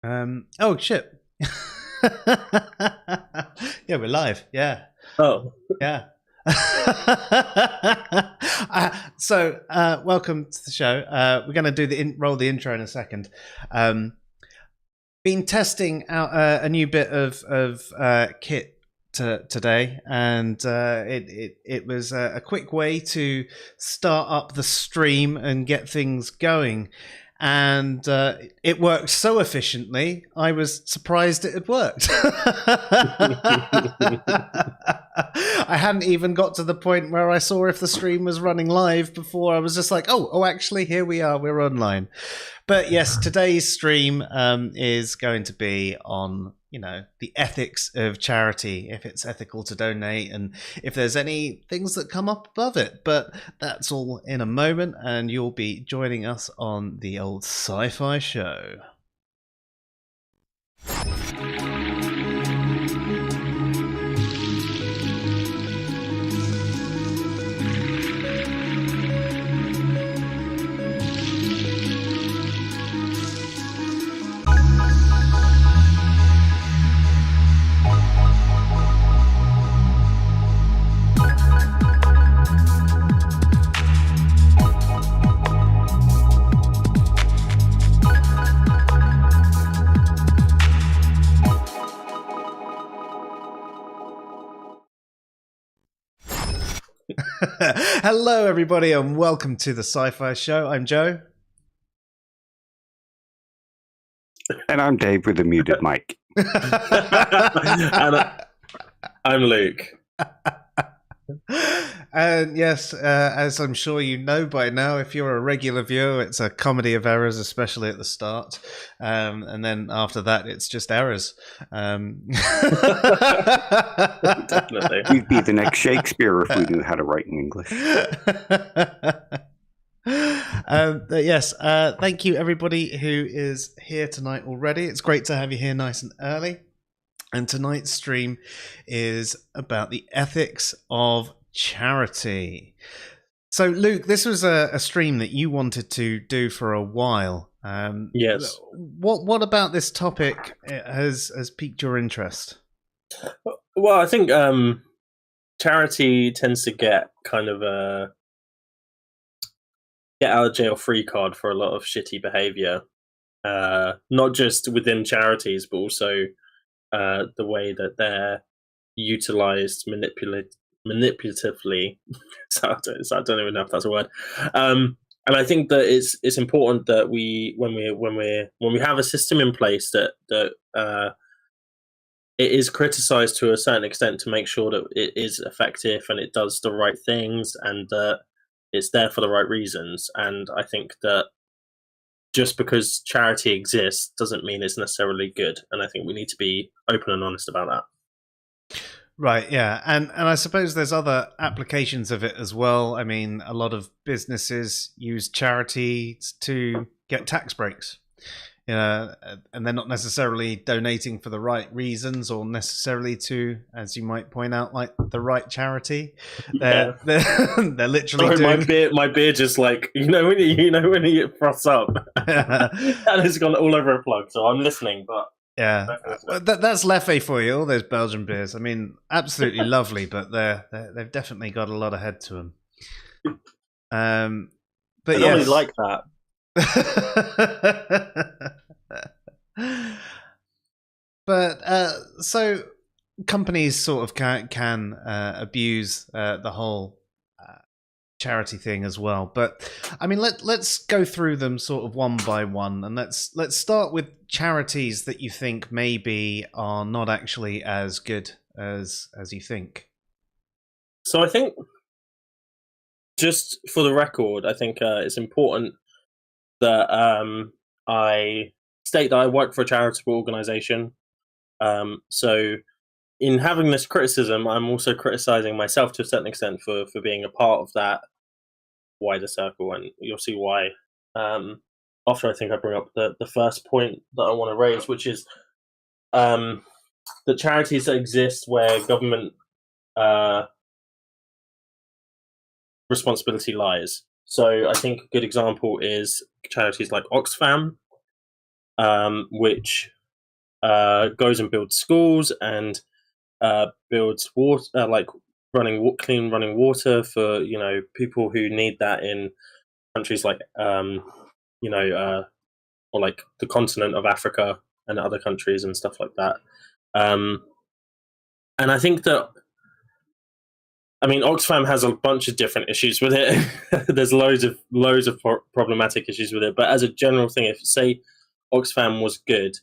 Oh shit. Yeah, we're live. Yeah. Oh, Yeah. Welcome to the show. We're going to do roll the intro in a second. Been testing out a new bit of kit today, and it was a quick way to start up the stream and get things going. And it worked so efficiently, I was surprised it had worked. I hadn't even got to the point where I saw if the stream was running live before I was just like, oh, actually, here we are, we're online. But yes, today's stream is going to be on, the ethics of charity, if it's ethical to donate, and if there's any things that come up above it. But that's all in a moment, and you'll be joining us on the old SciPhi show. Hello, everybody, and welcome to the SciPhi Show. I'm Joe. And I'm Dave with a muted mic. and I'm Luke. And yes, as I'm sure you know by now, if you're a regular viewer, it's a comedy of errors, especially at the start. And then after that, it's just errors. Definitely. We'd be the next Shakespeare if we knew how to write in English. But yes, thank you, everybody who is here tonight already. It's great to have you here nice and early. And tonight's stream is about the ethics of charity. So, Luke, this was a stream that you wanted to do for a while. Yes. What about this topic has piqued your interest? Well, I think charity tends to get kind of a get out of jail free card for a lot of shitty behavior, not just within charities, but also the way that they're utilized manipulatively. So I don't even know if that's a word. And I think that it's important that when we have a system in place that it is criticized to a certain extent to make sure that it is effective and it does the right things and that it's there for the right reasons. And I think that just because charity exists doesn't mean it's necessarily good. And I think we need to be open and honest about that. Right, yeah. And I suppose there's other applications of it as well. I mean, a lot of businesses use charity to get tax breaks. And they're not necessarily donating for the right reasons or necessarily to, as you might point out, like the right charity. They're literally doing... my beer just like when you froths up and it's gone all over a plug. So I'm listening, but yeah, that's Leffe for you. All those Belgian beers. I mean, absolutely lovely, but they've definitely got a lot of head to them. But I really like that. But so companies sort of can abuse the whole charity thing as well. But I mean, let's go through them sort of one by one, and let's start with charities that you think maybe are not actually as good as you think. So I think, just for the record, I think it's important that I state that I work for a charitable organisation. So in having this criticism, I'm also criticising myself to a certain extent for being a part of that wider circle, and you'll see why after I think I bring up the first point that I want to raise, which is the charities that exist where government responsibility lies. So I think a good example is charities like Oxfam, which goes and builds schools and builds water, like clean running water for people who need that in countries like or like the continent of Africa and other countries and stuff like that. And I think that, I mean, Oxfam has a bunch of different issues with it. There's loads of problematic issues with it. But as a general thing, if say Oxfam was good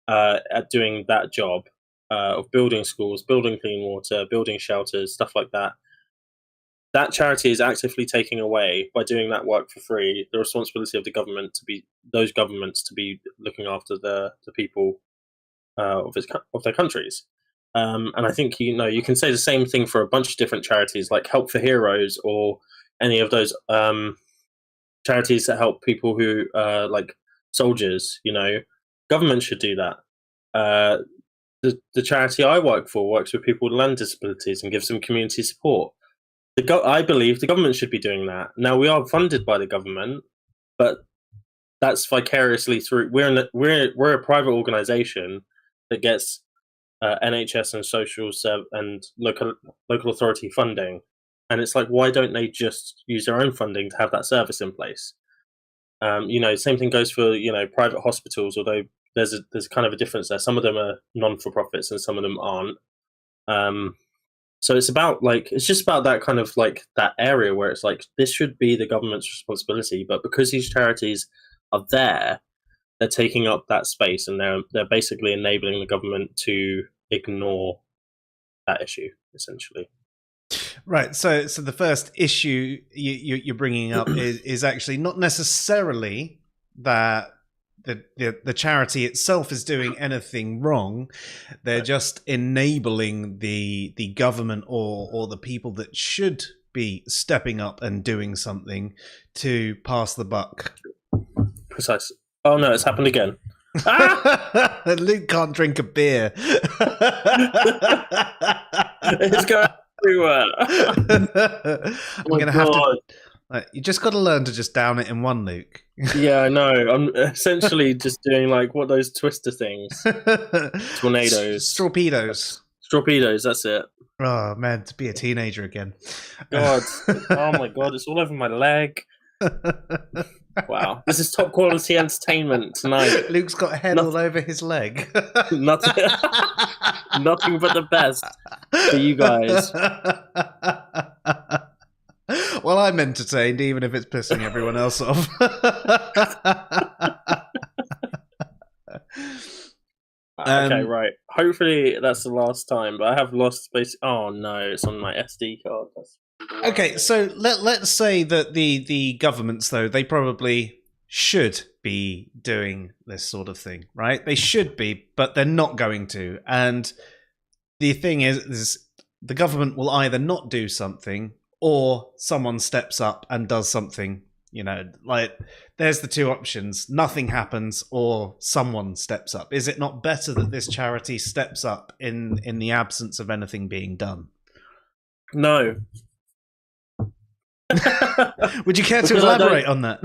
at doing that job of building schools, building clean water, building shelters, stuff like that, that charity is actively taking away, by doing that work for free, the responsibility of the government to be looking after the people of their countries. And I think you can say the same thing for a bunch of different charities, like Help for Heroes or any of those charities that help people who like soldiers. Government should do that. The charity I work for works with people with learning disabilities and gives them community support. I believe the government should be doing that. Now, we are funded by the government, but that's vicariously through. We're a private organisation that gets NHS and social and local authority funding, and it's like, why don't they just use their own funding to have that service in place? Same thing goes for private hospitals, although there's kind of a difference there. Some of them are non-for-profits and some of them aren't. So it's just about that kind of like that area where it's like, this should be the government's responsibility, but because these charities are there, they're taking up that space, and they're basically enabling the government to ignore that issue, essentially. Right. So the first issue you're bringing up is actually not necessarily that the charity itself is doing anything wrong. They're just enabling the government or the people that should be stepping up and doing something to pass the buck. Precisely. Oh no, it's happened again. Luke can't drink a beer. It's going everywhere. I'm going to have to. You just got to learn to just down it in one, Luke. Yeah, I know. I'm essentially just doing like what those twister things. Tornadoes. Strawpedos, that's it. Oh man, to be a teenager again. God. Oh my God, it's all over my leg. Wow. This is top quality entertainment tonight. Luke's got a head all over his leg. Nothing but the best for you guys. Well, I'm entertained, even if it's pissing everyone else off. Okay, right. Hopefully that's the last time, but I have lost space. Oh no, it's on my SD card. Okay, so let's say that the governments, though, they probably should be doing this sort of thing, right? They should be, but they're not going to. And the thing is the government will either not do something, or someone steps up and does something. Like, there's the two options. Nothing happens, or someone steps up. Is it not better that this charity steps up in the absence of anything being done? No. Would you care to elaborate on that?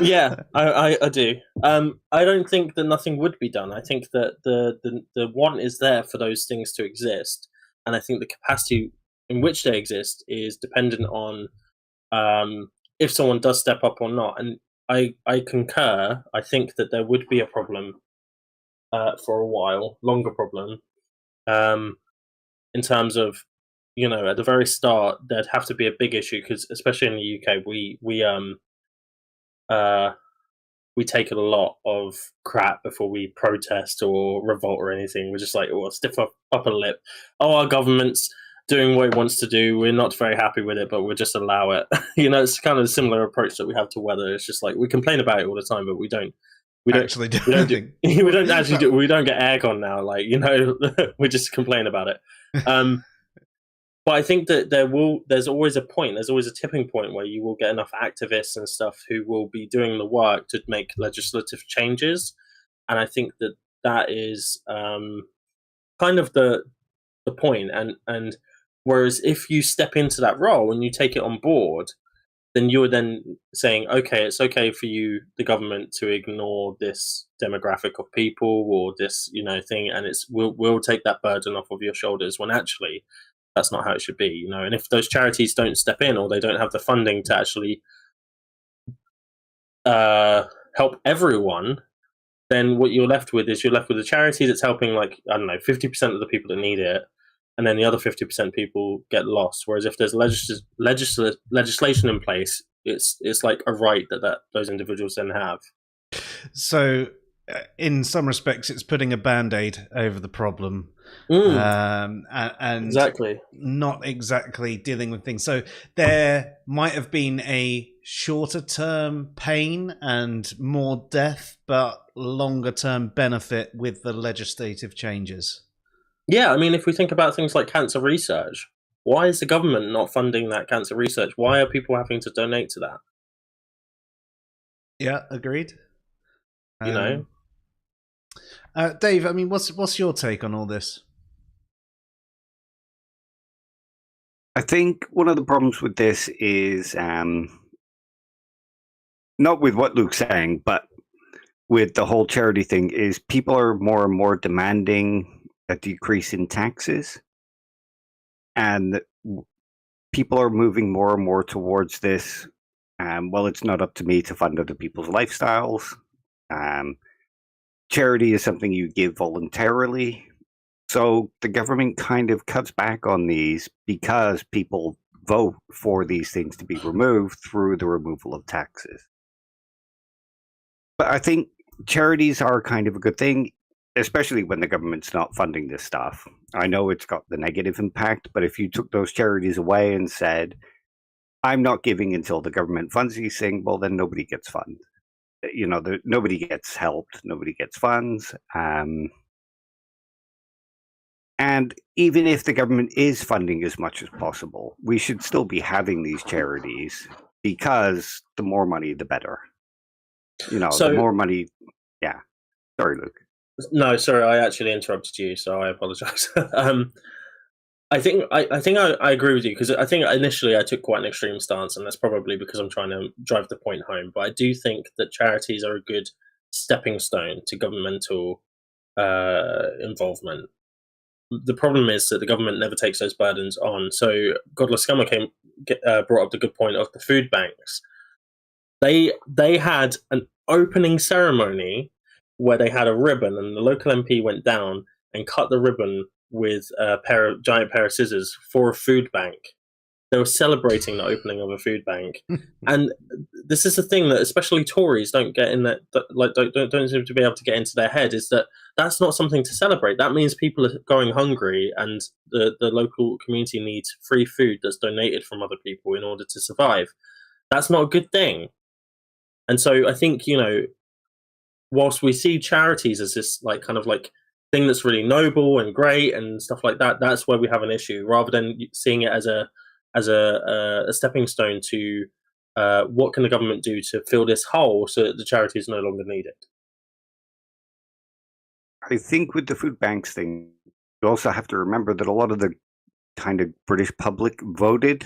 Yeah, I do. I don't think that nothing would be done. I think that the want is there for those things to exist, and I think the capacity in which they exist is dependent on if someone does step up or not. And I concur. I think that there would be a problem for a while, longer problem, in terms of, at the very start, there'd have to be a big issue, because especially in the UK, we take a lot of crap before we protest or revolt or anything. We're just like, stiff upper lip. Oh, our government's doing what it wants to do. We're not very happy with it, but we'll just allow it. It's kind of a similar approach that we have to weather. It's just like, we complain about it all the time, but we don't actually do anything. We don't actually do. We don't get aircon now. Like, we just complain about it. But I think that there's always a point. There's always a tipping point where you will get enough activists and stuff who will be doing the work to make legislative changes. And I think that is kind of the point. And whereas if you step into that role and you take it on board, then you're then saying, okay, it's okay for you, the government, to ignore this demographic of people or this, thing, and we'll take that burden off of your shoulders, when actually that's not how it should be, And if those charities don't step in, or they don't have the funding to actually help everyone, then what you're left with is a charity that's helping, like, I don't know, 50% of the people that need it, and then the other 50% people get lost. Whereas if there's legislation in place, it's like a right that those individuals then have. So, in some respects, it's putting a Band-Aid over the problem, and exactly, not exactly dealing with things. So there might have been a shorter-term pain and more death, but longer-term benefit with the legislative changes. Yeah, I mean, if we think about things like cancer research, why is the government not funding that cancer research? Why are people having to donate to that? Yeah, agreed. Dave, I mean, what's your take on all this? I think one of the problems with this is not with what Luke's saying, but with the whole charity thing, is people are more and more demanding a decrease in taxes, and people are moving more and more towards this. Well, it's not up to me to fund other people's lifestyles. Charity is something you give voluntarily. So the government kind of cuts back on these because people vote for these things to be removed through the removal of taxes. But I think charities are kind of a good thing, especially when the government's not funding this stuff. I know it's got the negative impact, but if you took those charities away and said, I'm not giving until the government funds these things, well, then nobody gets funded. Nobody gets helped, nobody gets funds. And even if the government is funding as much as possible, we should still be having these charities, because the more money, the better. The more money. Yeah. Sorry, Luke. No, sorry, I actually interrupted you, so I apologize. I think I agree with you, because I think initially I took quite an extreme stance, and that's probably because I'm trying to drive the point home. But I do think that charities are a good stepping stone to governmental involvement. The problem is that the government never takes those burdens on. So Godless Scummer brought up the good point of the food banks. They had an opening ceremony where they had a ribbon, and the local MP went down and cut the ribbon with a giant pair of scissors for a food bank. They were celebrating the opening of a food bank. And this is the thing that especially Tories don't get in that, like, don't seem to be able to get into their head, is that that's not something to celebrate. That means people are going hungry, and the local community needs free food that's donated from other people in order to survive. That's not a good thing. And so I think, whilst we see charities as this kind of thing that's really noble and great and stuff like that, that's where we have an issue, rather than seeing it as a stepping stone to what can the government do to fill this hole so that the charity is no longer needed. I think with the food banks thing, you also have to remember that a lot of the kind of British public voted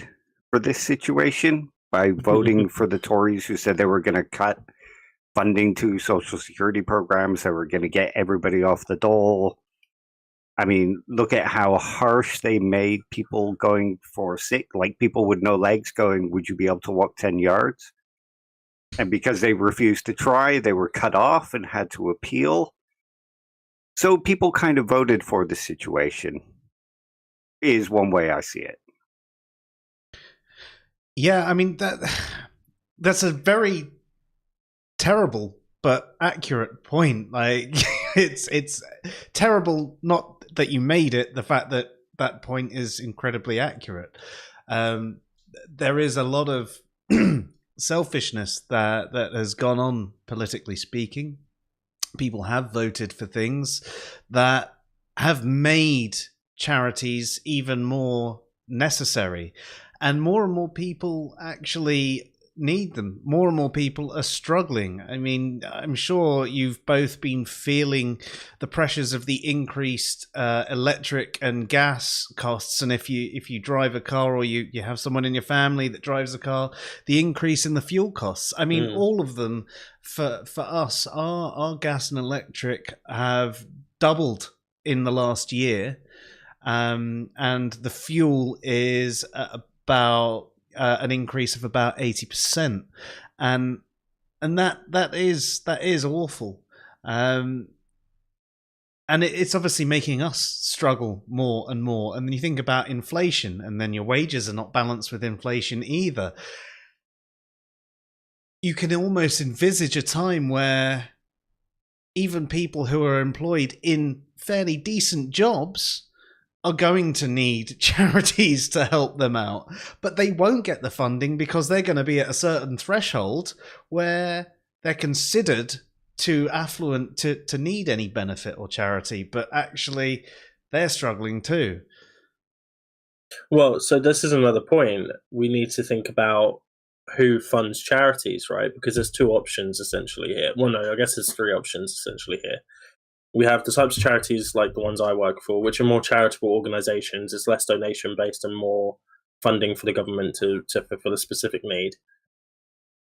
for this situation by voting for the Tories, who said they were going to cut funding to social security programs, that were going to get everybody off the dole. I mean, look at how harsh they made people going for sick, like people with no legs going, would you be able to walk 10 yards? And because they refused to try, they were cut off and had to appeal. So people kind of voted for the situation, is one way I see it. Yeah, I mean, that's a very terrible but accurate point. Like, it's terrible, not that you made it, the fact that that point is incredibly accurate. There is a lot of selfishness that has gone on, politically speaking. People have voted for things that have made charities even more necessary, and more people actually need them. More and more people are struggling. I mean, I'm sure you've both been feeling the pressures of the increased electric and gas costs, and if you drive a car, or you have someone in your family that drives a car, the increase in the fuel costs. I mean, all of them for us, our gas and electric have doubled in the last year, and the fuel is about an increase of about 80%, and that is awful, and it's obviously making us struggle more and more. And then you think about inflation, and then your wages are not balanced with inflation either. You can almost envisage a time where even people who are employed in fairly decent jobs are going to need charities to help them out, but they won't get the funding because they're going to be at a certain threshold where they're considered too affluent to need any benefit or charity, but actually they're struggling too. Well, so this is another point. We need to think about who funds charities, right? Because there's two options essentially here. Well, no, I guess there's three options essentially here. We have the types of charities like the ones I work for, which are more charitable organizations. It's less donation based and more funding for the government to fulfill a specific need.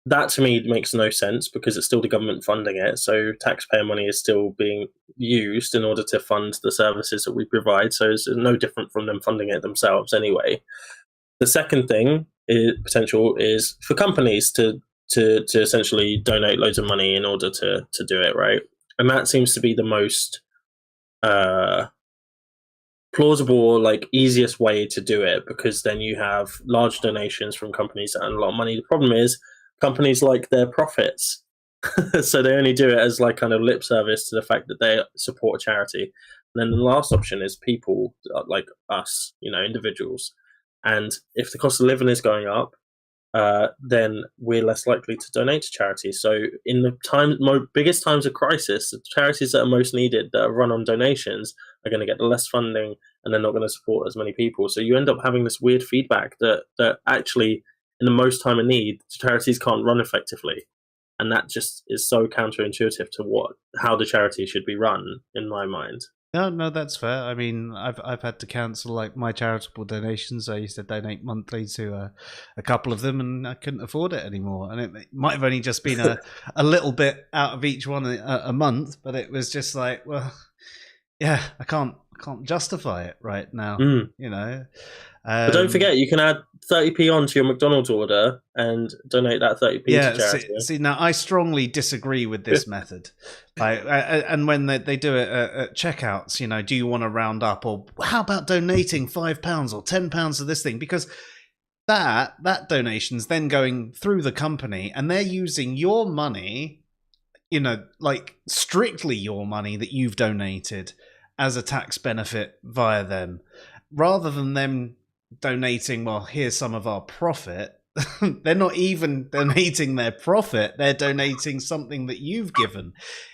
That to me makes no sense because it's still the government funding it. So taxpayer money is still being used in order to fund the services that we provide. So it's no different from them funding it themselves anyway. The second thing potential is for companies to essentially donate loads of money in order to do it, right? And that seems to be the most plausible, like easiest way to do it, because then you have large donations from companies that earn a lot of money. The problem is companies like their profits. So they only do it as like kind of lip service to the fact that they support a charity. And then the last option is people like us, individuals. And if the cost of living is going up, then we're less likely to donate to charities. So in the biggest times of crisis, the charities that are most needed, that are run on donations, are going to get the less funding, and they're not going to support as many people. So you end up having this weird feedback that actually, in the most time of need, charities can't run effectively. And that just is so counterintuitive to how the charity should be run, in my mind. No, that's fair. I mean, I've had to cancel like my charitable donations. I used to donate monthly to a couple of them, and I couldn't afford it anymore. And it might have only just been a little bit out of each one a month, but it was just like, well, yeah, I can't justify it right now. But don't forget, you can add 30p onto your McDonald's order and donate that 30p to charity. See, now I strongly disagree with this method. And when they do it at checkouts, do you want to round up, or how about donating £5 or £10 to this thing? Because that donation's then going through the company, and they're using your money, like strictly your money that you've donated as a tax benefit via them, rather than them donating, well, here's some of our profit. They're not even donating their profit, they're donating something that you've given.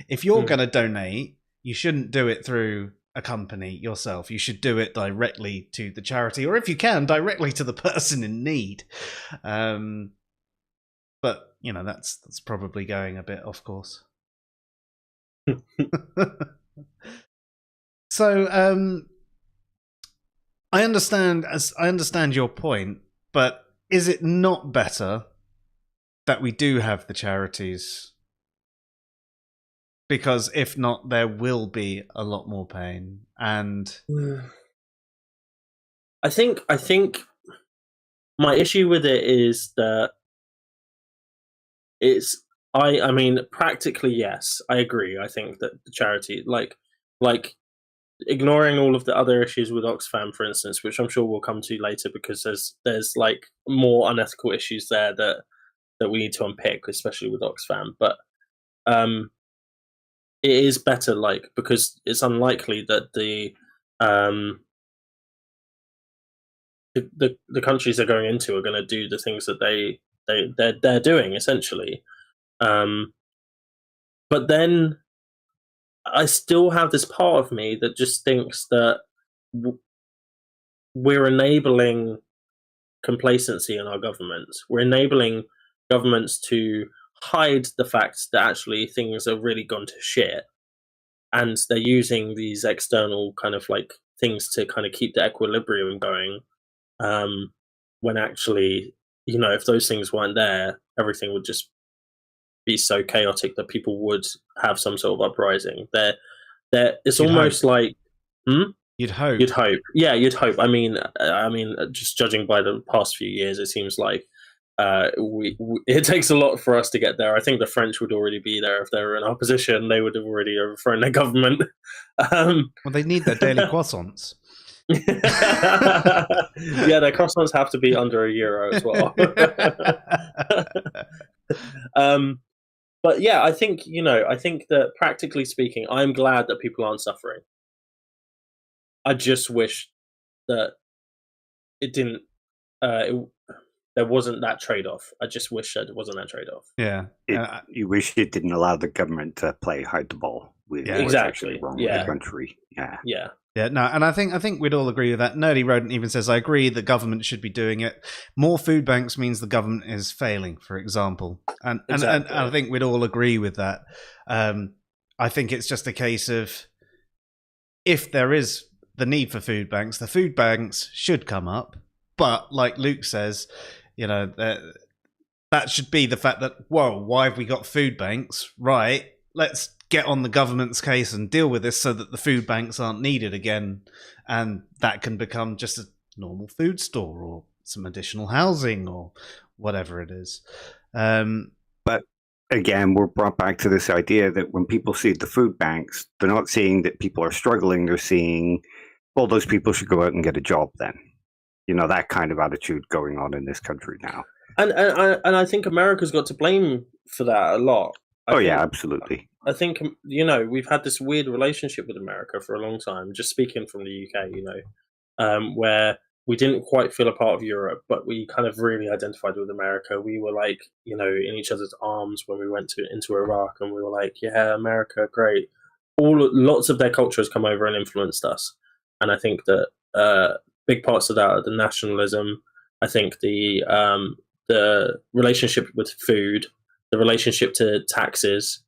If you're going to donate, you shouldn't do it through a company yourself. You should do it directly to the charity, or if you can, directly to the person in need. But that's probably going a bit off course. So I understand your point, but is it not better that we do have the charities? Because if not, there will be a lot more pain. And I think my issue with it is that I mean, practically, yes, I agree. I think that the charity, like ignoring all of the other issues with Oxfam, for instance, which I'm sure we'll come to later, because there's like more unethical issues there that we need to unpick, especially with Oxfam. But it is better, because it's unlikely that the countries they're going into are going to do the things that they're doing essentially. But then I still have this part of me that just thinks that we're enabling complacency in our government. We're enabling governments to hide the fact that actually things are really gone to shit, and they're using these external kind of like things to kind of keep the equilibrium going, when actually, if those things weren't there, everything would just be so chaotic that people would have some sort of uprising. It's You'd almost hope. like You'd hope. You'd hope. Yeah, you'd hope. I mean, just judging by the past few years, it seems like it takes a lot for us to get there. I think the French would already be there if they were in our position. They would have already overthrown their government. Well, they need their daily croissants. Yeah, their croissants have to be under €1 as well. But yeah, I think that practically speaking, I'm glad that people aren't suffering. I just wish that it didn't. There wasn't that trade-off. I just wish that it wasn't that trade-off. Yeah. You wish it didn't allow the government to play hide the ball with what's actually wrong with the country. Yeah. No, and I think we'd all agree with that. Nerdy Rodent even says, I agree the government should be doing it. More food banks means the government is failing, for example. And I think we'd all agree with that. I think it's just a case of, if there is the need for food banks, the food banks should come up. But like Luke says, that should be the fact that, why have we got food banks? Right, let's get on the government's case and deal with this so that the food banks aren't needed again, and that can become just a normal food store or some additional housing or whatever it is. But again, we're brought back to this idea that when people see the food banks, they're not seeing that people are struggling. They're seeing, well, those people should go out and get a job then. That kind of attitude going on in this country now. And I think America's got to blame for that a lot. Yeah, absolutely. I think, we've had this weird relationship with America for a long time, just speaking from the UK, where we didn't quite feel a part of Europe, but we kind of really identified with America. We were like, in each other's arms when we went into Iraq, and we were like, yeah, America, great. Lots of their culture has come over and influenced us. And I think that big parts of that are the nationalism. I think the relationship with food, the relationship to taxes,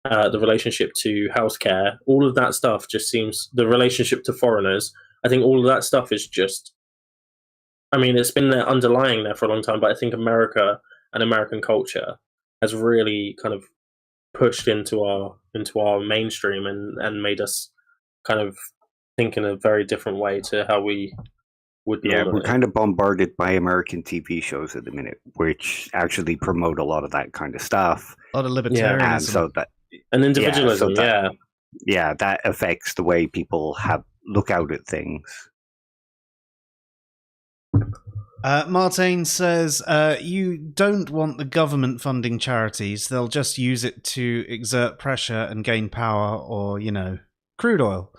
the relationship to healthcare, all of that stuff just seems, the relationship to foreigners, I think all of that stuff is just, it's been there underlying there for a long time, but I think America and American culture has really kind of pushed into our mainstream and made us kind of think in a very different way to how we would. Yeah, we're kind of bombarded by American TV shows at the minute, which actually promote a lot of that kind of stuff. A lot of libertarianism. And individualism, yeah, that affects the way people look out at things. Martin says, you don't want the government funding charities. They'll just use it to exert pressure and gain power, or, crude oil.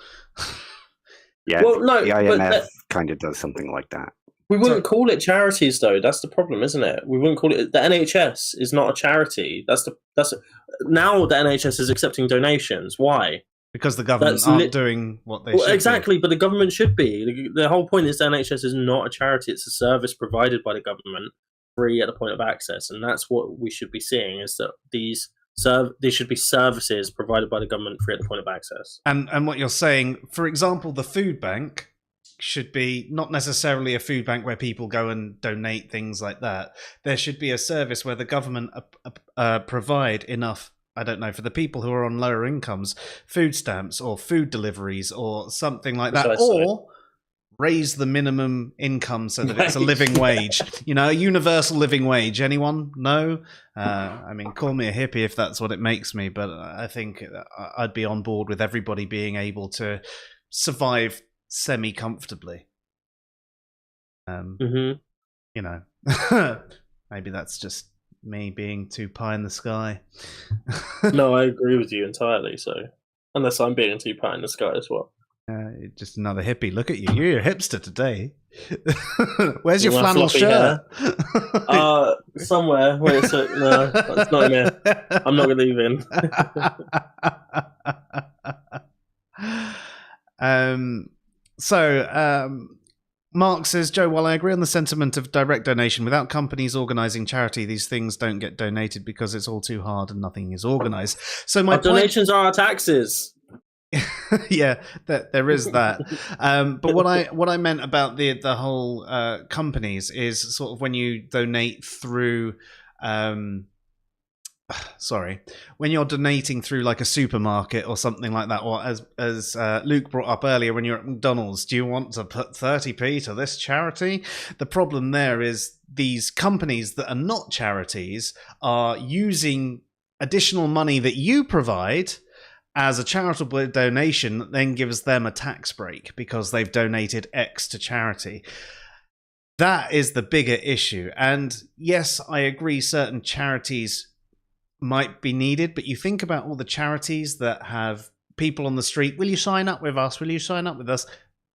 Yeah, well, no, the IMF kind of does something like that. We wouldn't call it charities, though. That's the problem, isn't it? We wouldn't call it. The NHS is not a charity. Now the NHS is accepting donations. Why? Because the government aren't doing what they should. Exactly, do. But the government should be. The whole point is the NHS is not a charity. It's a service provided by the government, free at the point of access, and that's what we should be seeing. Is that these should be services provided by the government free at the point of access. And what you're saying, for example, the food bank should be not necessarily a food bank where people go and donate things like that. There should be a service where the government provide enough, I don't know, for the people who are on lower incomes, food stamps or food deliveries or something like that, or raise the minimum income so that it's a living wage. A universal living wage. Anyone? No? Call me a hippie if that's what it makes me, but I think I'd be on board with everybody being able to survive semi-comfortably. Maybe that's just me being too pie in the sky. No, I agree with you entirely. So, unless I'm being too pie in the sky as well. Just another hippie. Look at you. You're a hipster today. Where's your flannel shirt? Somewhere. Wait a sec. No, it's not in here. I'm not leaving. Mark says, Joe, while I agree on the sentiment of direct donation, without companies organising charity, these things don't get donated because it's all too hard and nothing is organised. So my donations are our taxes. Yeah, there is that. But what I meant about the whole companies is sort of when you donate through. When you're donating through like a supermarket or something like that, or as Luke brought up earlier, when you're at McDonald's, do you want to put 30p to this charity? The problem there is these companies that are not charities are using additional money that you provide as a charitable donation that then gives them a tax break because they've donated X to charity. That is the bigger issue. And yes, I agree certain charities might be needed, but you think about all the charities that have people on the street. Will you sign up with us? Will you sign up with us?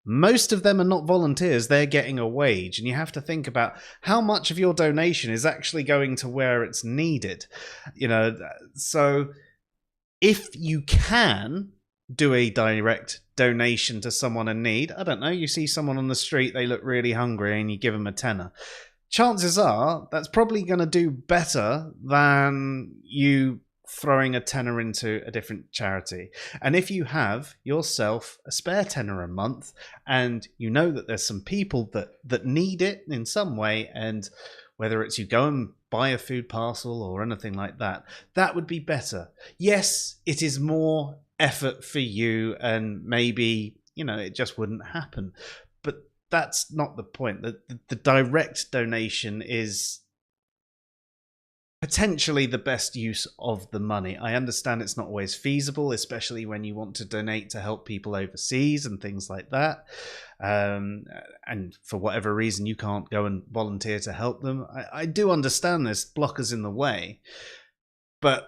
Most of them are not volunteers. They're getting a wage. And you have to think about how much of your donation is actually going to where it's needed. So if you can do a direct donation to someone in need, I don't know, you see someone on the street, they look really hungry, and you give them a tenner. Chances are that's probably going to do better than you throwing a tenner into a different charity. And if you have yourself a spare tenner a month and you know that there's some people that need it in some way, and whether it's you go and buy a food parcel or anything like that, that would be better. Yes, it is more effort for you, and maybe, it just wouldn't happen. But that's not the point. The direct donation is potentially the best use of the money. I understand it's not always feasible, especially when you want to donate to help people overseas and things like that. And for whatever reason, you can't go and volunteer to help them. I do understand there's blockers in the way. But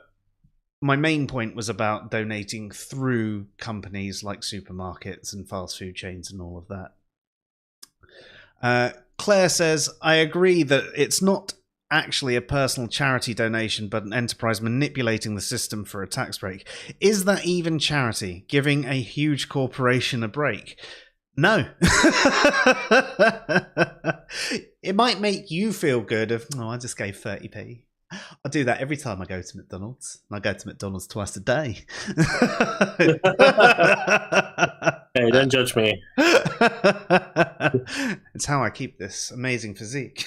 my main point was about donating through companies like supermarkets and fast food chains and all of that. Claire says, I agree that it's not actually a personal charity donation, but an enterprise manipulating the system for a tax break. Is that even charity? Giving a huge corporation a break? No. It might make you feel good I just gave 30p. I do that every time I go to McDonald's. I go to McDonald's twice a day. Hey, don't judge me. It's how I keep this amazing physique.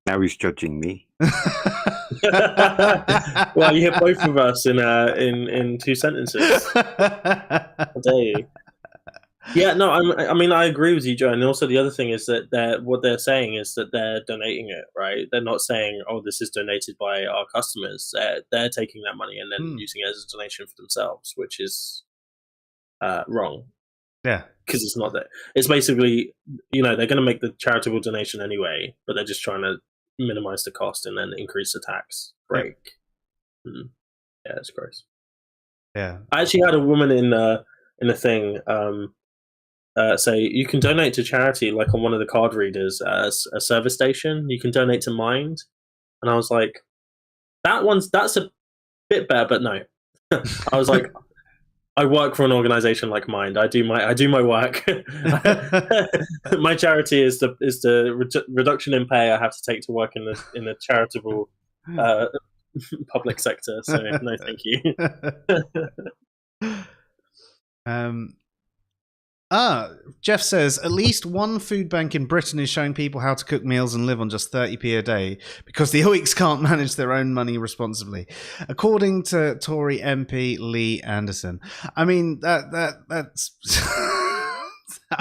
Now he's judging me. Well, you hit both of us in two sentences. How dare you? Yeah, no, I agree with you, Joe. And also the other thing is that what they're saying is that they're donating it, right? They're not saying, "Oh, this is donated by our customers." They're taking that money and then using it as a donation for themselves, which is wrong. Yeah, because it's not that. It's basically, they're going to make the charitable donation anyway, but they're just trying to minimize the cost and then increase the tax break. Yeah, it's gross. Yeah, I actually had a woman in a thing. Say you can donate to charity, like on one of the card readers as a service station. You can donate to Mind, and I was like, that's a bit better, but no. I was like, I work for an organization like Mind. I do my work. My charity is the reduction in pay I have to take to work in the charitable public sector. So no, thank you. Jeff says, at least one food bank in Britain is showing people how to cook meals and live on just 30p a day because the OICs can't manage their own money responsibly, according to Tory MP Lee Anderson. I mean, that's...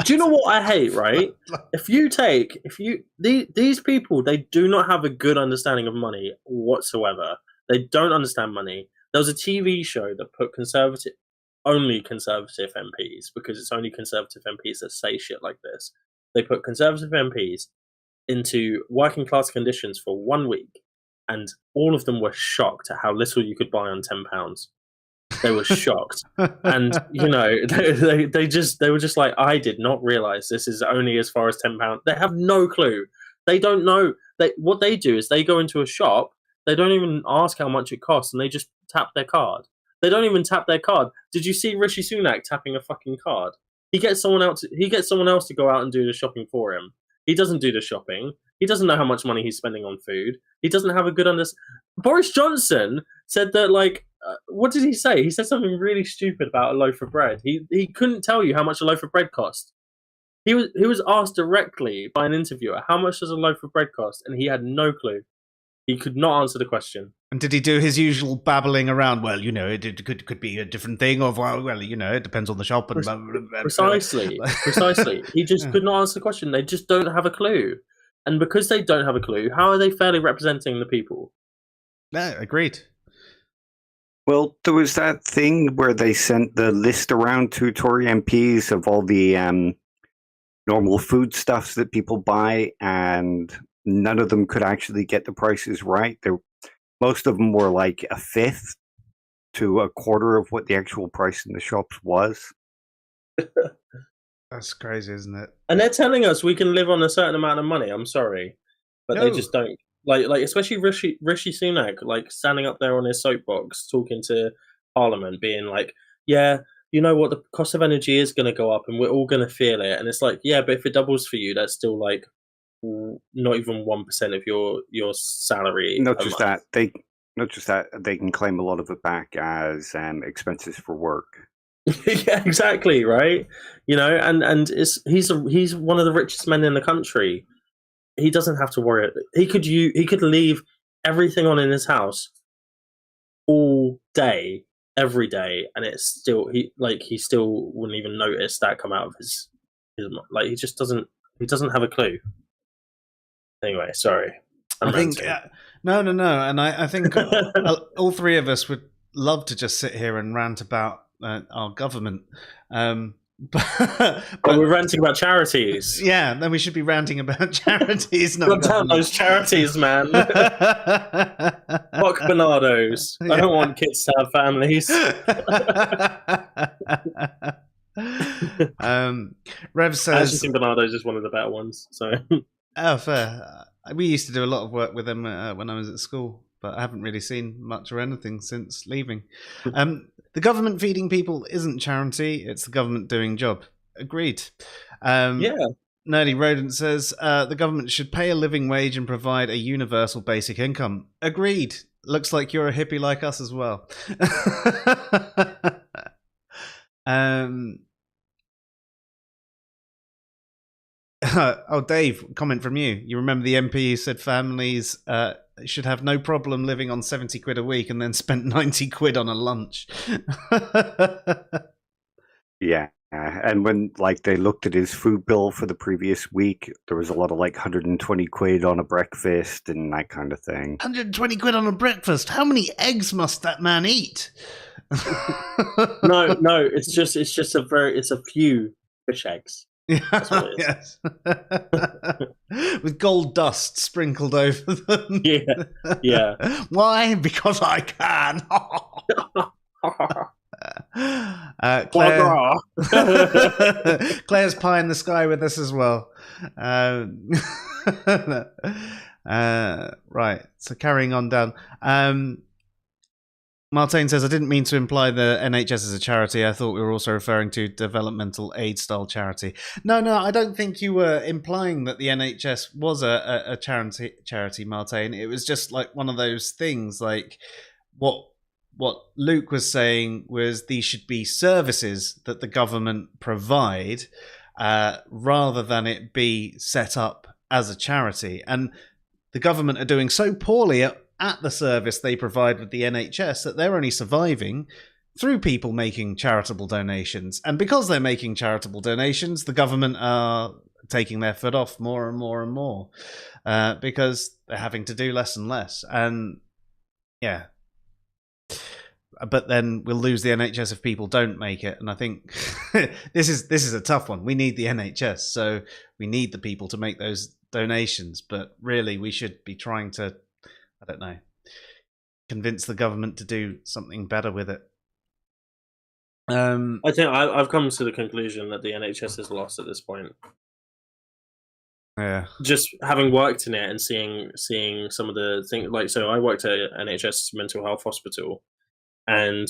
Do you know what I hate, right? These people, they do not have a good understanding of money whatsoever. They don't understand money. There was a TV show that put only conservative MPs, because it's only conservative MPs that say shit like this. They put conservative MPs into working class conditions for 1 week, and all of them were shocked at how little you could buy on £10. They were shocked, and they were just like, I did not realize this is only as far as £10. They have no clue. They don't know. What they do is they go into a shop. They don't even ask how much it costs, and they just tap their card. They don't even tap their card. Did you see Rishi Sunak tapping a fucking card? He gets someone else. He gets someone else to go out and do the shopping for him. He doesn't do the shopping. He doesn't know how much money he's spending on food. He doesn't have a good understanding. Boris Johnson said that, like, what did he say? He said something really stupid about a loaf of bread. He couldn't tell you how much a loaf of bread cost. He was asked directly by an interviewer, how much does a loaf of bread cost? And he had no clue. He could not answer the question. And did he do his usual babbling around? Well, you know, it could be a different thing, or well, you know, it depends on the shop. And Precisely. He just could not answer the question. They just don't have a clue. And because they don't have a clue, how are they fairly representing the people? No, agreed. Well, there was that thing where they sent the list around to Tory MPs of all the normal foodstuffs that people buy, and none of them could actually get the prices right. Most of them were like a fifth to a quarter of what the actual price in the shops was. That's crazy, isn't it? And they're telling us we can live on a certain amount of money. I'm sorry, but they just don't. Like especially Rishi Sunak, like standing up there on his soapbox, talking to Parliament, being like, "Yeah, you know what? The cost of energy is going to go up, and we're all going to feel it." And it's like, yeah, but if it doubles for you, that's still like not even 1% of your salary. Not just that they can claim a lot of it back as expenses for work. Yeah, exactly, right. You know, and he's one of the richest men in the country. He doesn't have to worry. He could leave everything on in his house all day, every day, and it's still he still wouldn't even notice that come out of his like he doesn't have a clue. Anyway, sorry. I think no, and I think all three of us would love to just sit here and rant about our government. But we're ranting about charities. Yeah, then we should be ranting about charities. God damn those charities, man. Fuck Bernardo's. I don't want kids to have families. Rev says, I actually think Bernardo's is one of the better ones. So. Oh, fair. We used to do a lot of work with them when I was at school, but I haven't really seen much or anything since leaving. The government feeding people isn't charity; it's the government doing job. Agreed. Yeah. Nerdy Rodent says the government should pay a living wage and provide a universal basic income. Agreed. Looks like you're a hippie like us as well. Oh, Dave, comment from you. You remember the MP who said families should have no problem living on 70 quid a week and then spent 90 quid on a lunch. Yeah. And when they looked at his food bill for the previous week, there was a lot of 120 quid on a breakfast and that kind of thing. 120 quid on a breakfast? How many eggs must that man eat? No, it's a few fish eggs. That's what it is. Yes. With gold dust sprinkled over them. Yeah. Why? Because I can. Claire's pie in the sky with us as well. Right, so carrying on down. Martin says, I didn't mean to imply the NHS as a charity. I thought we were also referring to developmental aid style charity. No, I don't think you were implying that the NHS was a charity, Martin. It was just one of those things, what Luke was saying was these should be services that the government provide rather than it be set up as a charity. And the government are doing so poorly at the service they provide with the NHS that they're only surviving through people making charitable donations. And because they're making charitable donations, the government are taking their foot off more and more and more because they're having to do less and less. And yeah. But then we'll lose the NHS if people don't make it. And I think this is a tough one. We need the NHS, so we need the people to make those donations. But really, we should be trying to, I don't know, convince the government to do something better with it. I think I've come to the conclusion that the NHS is lost at this point. Yeah. Just having worked in it and seeing some of the things, so I worked at NHS mental health hospital, and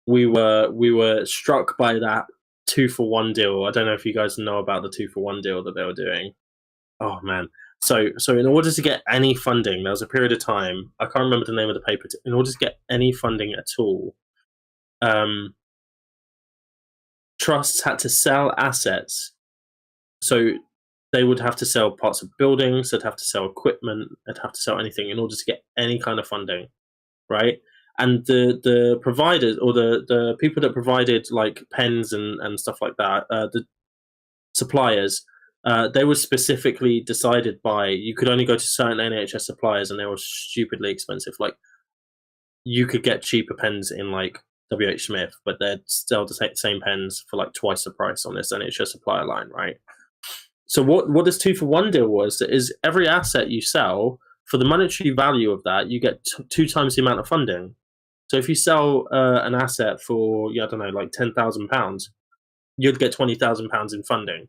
we were struck by that 2-for-1 deal. I don't know if you guys know about the 2-for-1 deal that they were doing. Oh man. So in order to get any funding, there was a period of time, I can't remember the name of the paper, in order to get any funding at all, trusts had to sell assets. So they would have to sell parts of buildings, they'd have to sell equipment, they'd have to sell anything in order to get any kind of funding, right? And the providers, or the people that provided like pens and stuff like that, the suppliers, they were specifically decided by, you could only go to certain NHS suppliers and they were stupidly expensive. Like, you could get cheaper pens in like WH Smith, but they'd sell the same pens for like twice the price on this NHS supplier line, right? So what this 2-for-1 deal was, is every asset you sell, for the monetary value of that, you get 2 times the amount of funding. So if you sell an asset for, I don't know, like £10,000, you'd get £20,000 in funding.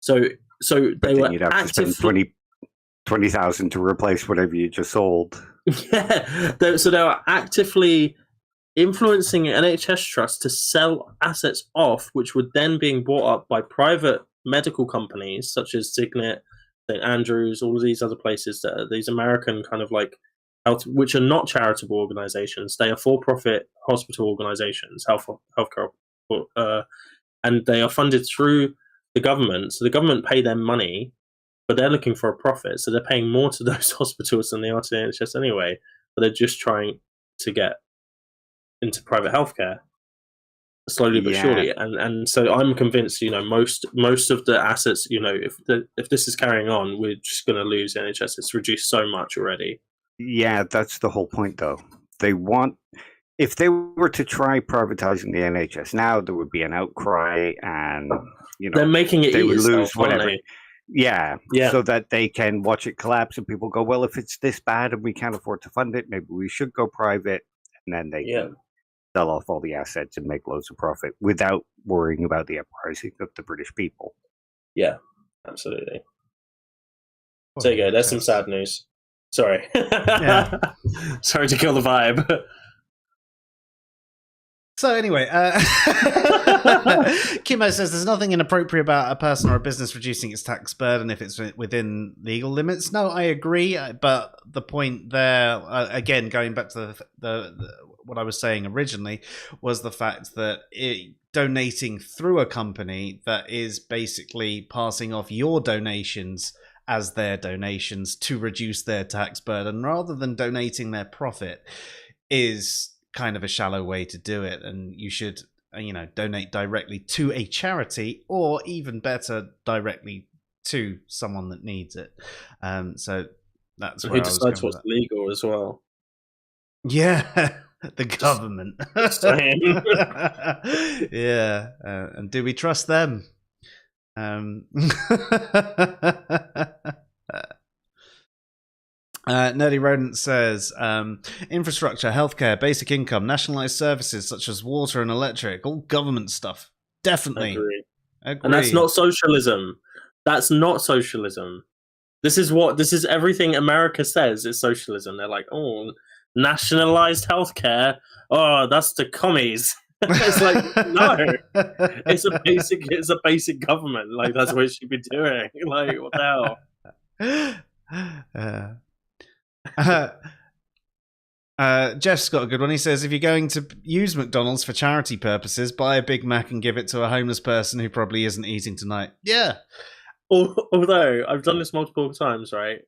So they were you'd have to spend 20,000 to replace whatever you just sold. Yeah, so they were actively influencing NHS trusts to sell assets off, which were then being bought up by private medical companies such as Signet, St Andrews, all of these other places, that are these American kind of like health, which are not charitable organizations. They are for-profit hospital organizations, healthcare, and they are funded through the government. So the government pay them money, but they're looking for a profit. So they're paying more to those hospitals than they are to the NHS anyway. But they're just trying to get into private healthcare slowly but surely. And so I'm convinced, most of the assets, if this is carrying on, we're just going to lose the NHS. It's reduced so much already. Yeah, that's the whole point, though. If they were to try privatizing the NHS now, there would be an outcry, and they're making it. They would lose itself, whatever. Yeah, so that they can watch it collapse, and people go, well, if it's this bad and we can't afford to fund it, maybe we should go private, and then they can sell off all the assets and make loads of profit without worrying about the uprising of the British people. Yeah, absolutely. So there you go. There's some sad news. Sorry. Sorry to kill the vibe. So anyway, Kimo says there's nothing inappropriate about a person or a business reducing its tax burden if it's within legal limits. No, I agree, but the point there, again, going back to the what I was saying originally, was the fact that donating through a company that is basically passing off your donations as their donations to reduce their tax burden rather than donating their profit is kind of a shallow way to do it. And you should, donate directly to a charity, or even better, directly to someone that needs it. So that's where who decides what's legal as well. Yeah. The government. Yeah. And do we trust them? Nerdy Rodent says infrastructure, healthcare, basic income, nationalized services such as water and electric, all government stuff. Definitely. Agree. And that's not socialism. That's not socialism. This is everything America says is socialism. They're like, oh, nationalized healthcare. Oh, that's the commies. It's like, no, it's a basic government. Like, that's what it should be doing. Like, what the hell? Jeff's got a good one. He says, if you're going to use McDonald's for charity purposes, buy a Big Mac and give it to a homeless person who probably isn't eating tonight. Yeah. Although I've done this multiple times, right?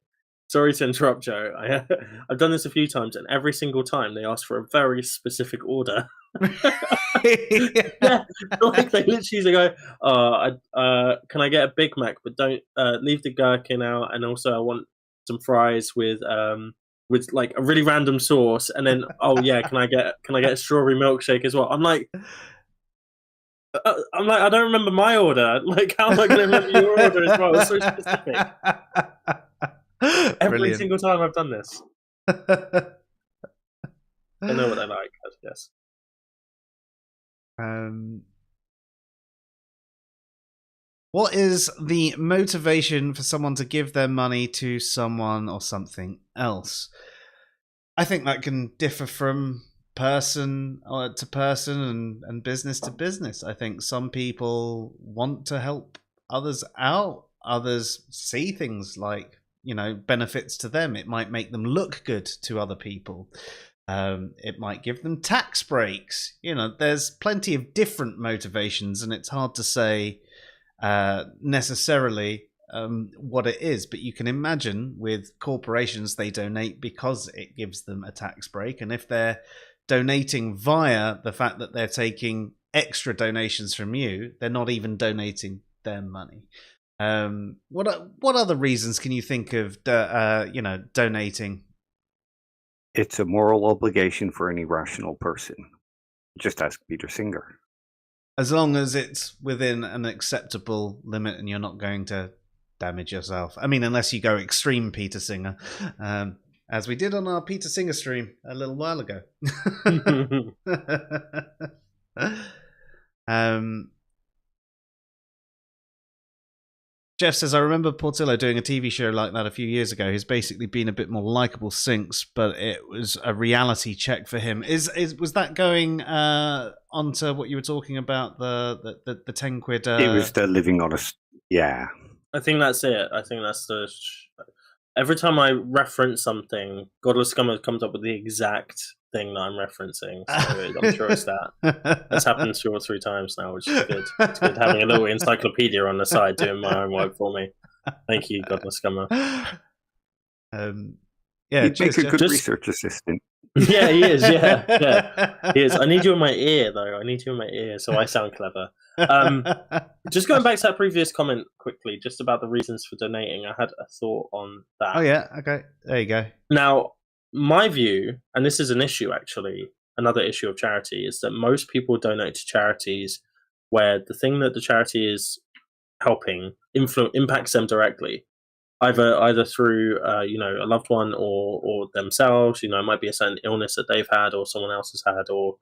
Sorry to interrupt, Joe. I've done this a few times, and every single time they ask for a very specific order. Yeah, like they literally go, can I get a Big Mac, but don't leave the gherkin out, and also I want some fries with like a really random sauce, and then can I get a strawberry milkshake as well? I'm like, I don't remember my order. Like, how am I going to remember your order as well? It's so specific. Every single time I've done this. I know what they're like, I guess. What is the motivation for someone to give their money to someone or something else? I think that can differ from person to person and business to business. I think some people want to help others out. Others see things like, benefits to them. It might make them look good to other people. It might give them tax breaks. There's plenty of different motivations, and it's hard to say necessarily what it is. But you can imagine with corporations, they donate because it gives them a tax break. And if they're donating via the fact that they're taking extra donations from you, they're not even donating their money. What other reasons can you think of donating? It's a moral obligation for any rational person. Just ask Peter Singer. As long as it's within an acceptable limit and you're not going to damage yourself. I mean, unless you go extreme Peter Singer, as we did on our Peter Singer stream a little while ago. Jeff says, I remember Portillo doing a TV show like that a few years ago. He's basically been a bit more likable since, but it was a reality check for him. Was that going onto what you were talking about, the 10 quid? It was the living on a... Yeah. I think that's it. I think that's the... Every time I reference something, Godless Scummer comes up with the exact thing that I'm referencing. So I'm sure it's that. That's happened 2 or 3 times now, which is good. It's good having a little encyclopedia on the side doing my own work for me. Thank you, Godless Scummer. Yeah, he'd make a good research assistant. Yeah, he is. Yeah, he is. I need you in my ear, though. I need you in my ear, so I sound clever. Just going back to that previous comment quickly, just about the reasons for donating, I had a thought on that. Oh yeah, okay, there you go. Now, my view, and this is an issue actually, another issue of charity, is that most people donate to charities where the thing that the charity is helping impacts them directly, either through a loved one or themselves. It might be a certain illness that they've had or someone else has had or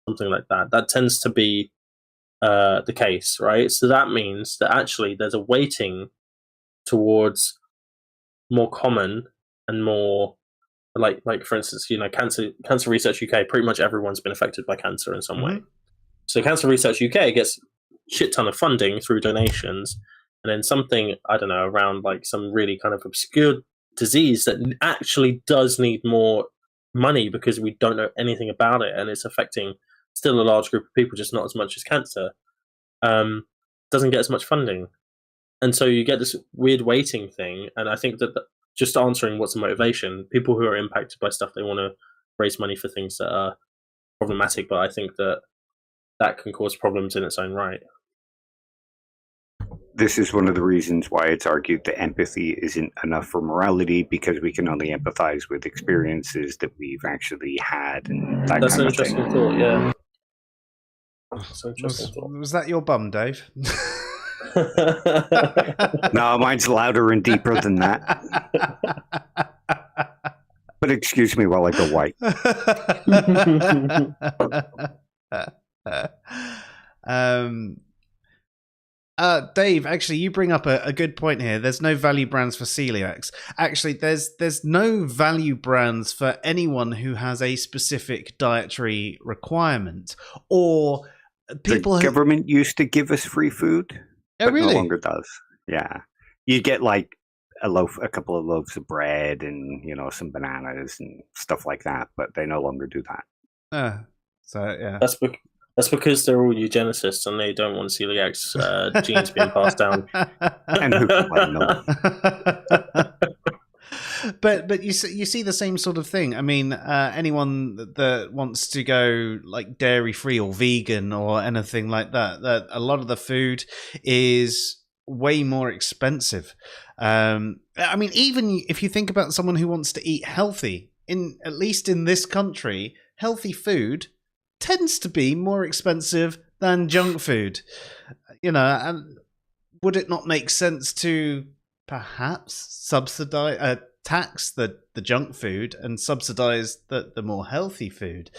something like that. That tends to be the case, right? So that means that actually there's a weighting towards more common and more like for instance, Cancer Research UK, pretty much everyone's been affected by cancer in some way. So Cancer Research UK gets shit ton of funding through donations, and then something, I don't know, around like some really kind of obscure disease that actually does need more money because we don't know anything about it, and it's affecting still a large group of people, just not as much as cancer, doesn't get as much funding. And so you get this weird weighting thing, and I think that just answering what's the motivation, people who are impacted by stuff, they want to raise money for things that are problematic, but I think that can cause problems in its own right. This is one of the reasons why it's argued that empathy isn't enough for morality, because we can only empathize with experiences that we've actually had. And that's an interesting thought, yeah. Was that your bum, Dave? No, mine's louder and deeper than that. But excuse me while I go white. Dave, actually, you bring up a good point here. There's no value brands for celiacs. Actually, there's no value brands for anyone who has a specific dietary requirement, or people. The government used to give us free food, but really? No longer does. Yeah, you get like a couple of loaves of bread, and some bananas and stuff like that, but they no longer do that. So yeah, that's because they're all eugenicists and they don't want celiac's genes being passed down. And who can blame them? But you see the same sort of thing. I mean, anyone that wants to go like dairy free or vegan or anything like that a lot of the food is way more expensive. I mean, even if you think about someone who wants to eat healthy, at least in this country, healthy food tends to be more expensive than junk food. And would it not make sense to perhaps subsidize, tax the junk food and subsidize the more healthy food?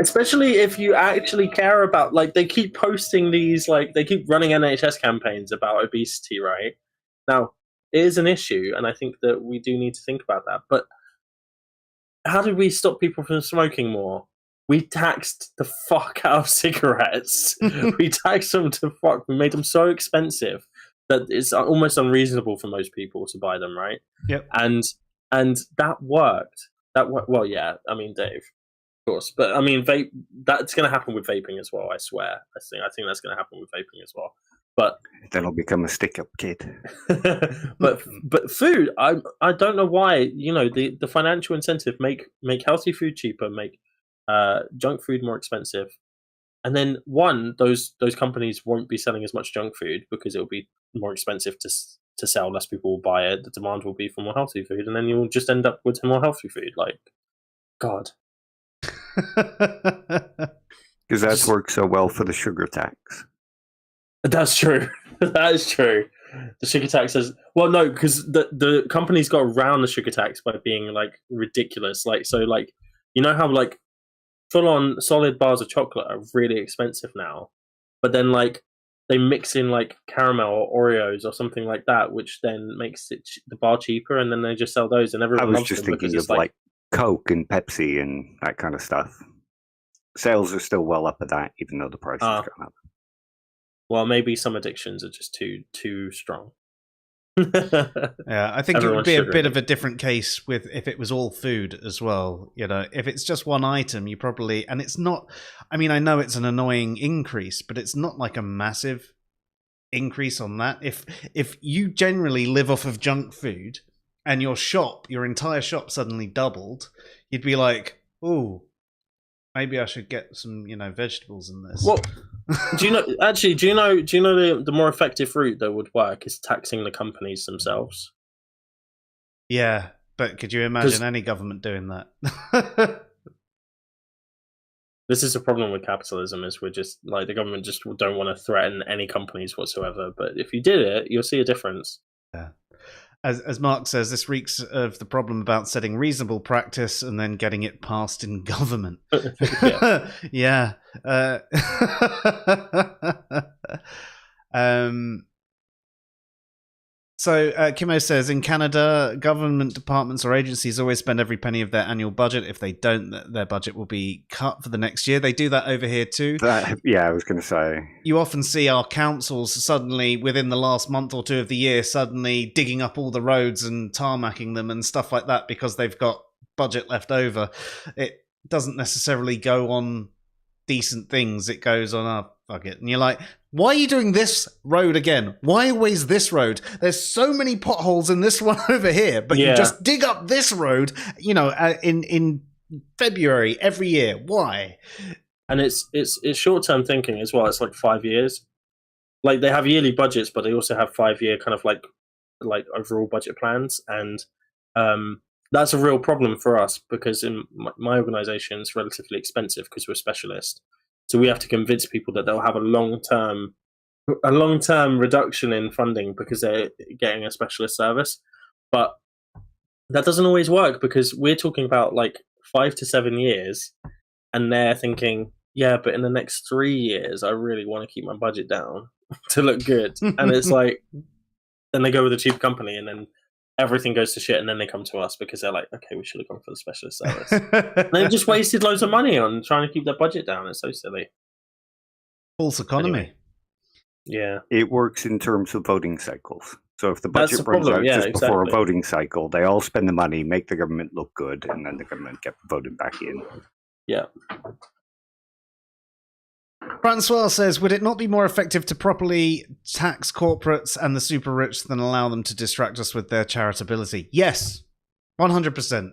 Especially if you actually care about, like, they keep posting these, like, they keep running NHS campaigns about obesity, right? Now, it is an issue, and I think that we do need to think about that. But how do we stop people from smoking more? we taxed the fuck out of cigarettes. We taxed them to fuck. We made them so expensive that it's almost unreasonable for most people to buy them, right? Yep. And that worked. Well, yeah. I mean, Dave, of course, but I mean, vape. That's going to happen with vaping as well. I swear. I think that's going to happen with vaping as well. But then I'll become a stick-up kid. but food, I don't know why. The financial incentive make healthy food cheaper, make junk food more expensive, and then those companies won't be selling as much junk food because it will be more expensive to sell. Less people will buy it. The demand will be for more healthy food, and then you'll just end up with more healthy food. Like, God. Because that works so well for the sugar tax. That's true. That is true. The sugar tax says, well, no, because the companies got around the sugar tax by being like ridiculous. Like, so like, you know how like full on solid bars of chocolate are really expensive now, but then like they mix in like caramel or Oreos or something like that, which then makes the bar cheaper, and then they just sell those, and everyone loves them. I was just thinking of like Coke and Pepsi and that kind of stuff. Sales are still well up at that, even though the price has gone up. Well, maybe some addictions are just too strong. Yeah, I think it would be a bit of a different case with if it was all food as well. If it's just one item, you probably, and it's not. I mean, I know it's an annoying increase, but it's not like a massive increase on that. If you generally live off of junk food and your entire shop suddenly doubled, you'd be like, "Ooh, maybe I should get some, vegetables in this." Well, do you know the more effective route that would work is taxing the companies themselves? Yeah, but could you imagine any government doing that? This is a problem with capitalism, is we're just like, the government just don't want to threaten any companies whatsoever. But if you did it, you'll see a difference. Yeah. As Mark says, this reeks of the problem about setting reasonable practice and then getting it passed in government. Yeah. So Kimo says, in Canada, government departments or agencies always spend every penny of their annual budget. If they don't, their budget will be cut for the next year. They do that over here too. I was going to say. You often see our councils suddenly, within the last month or two of the year, suddenly digging up all the roads and tarmacking them and stuff like that because they've got budget left over. It doesn't necessarily go on decent things. It goes on, fuck it. And you're like, why are you doing this road again? Why always this road? There's so many potholes in this one over here, but you just dig up this road, in February every year. Why? And it's short-term thinking as well. It's like 5 years. Like, they have yearly budgets, but they also have 5-year kind of like overall budget plans. And that's a real problem for us because in my organization is relatively expensive because we're specialists. So we have to convince people that they'll have a long-term reduction in funding because they're getting a specialist service. But that doesn't always work because we're talking about like 5 to 7 years, and they're thinking, yeah, but in the next 3 years, I really want to keep my budget down to look good. And it's like, then they go with a cheap company, and then everything goes to shit, and then they come to us because they're like, okay, we should have gone for the specialist service. And they just wasted loads of money on trying to keep their budget down. It's so silly. False economy. Anyway. Yeah. It works in terms of voting cycles. So if the budget runs out before a voting cycle, they all spend the money, make the government look good, and then the government get voted back in. Yeah. Francois says, would it not be more effective to properly tax corporates and the super rich than allow them to distract us with their charitability? Yes, 100%.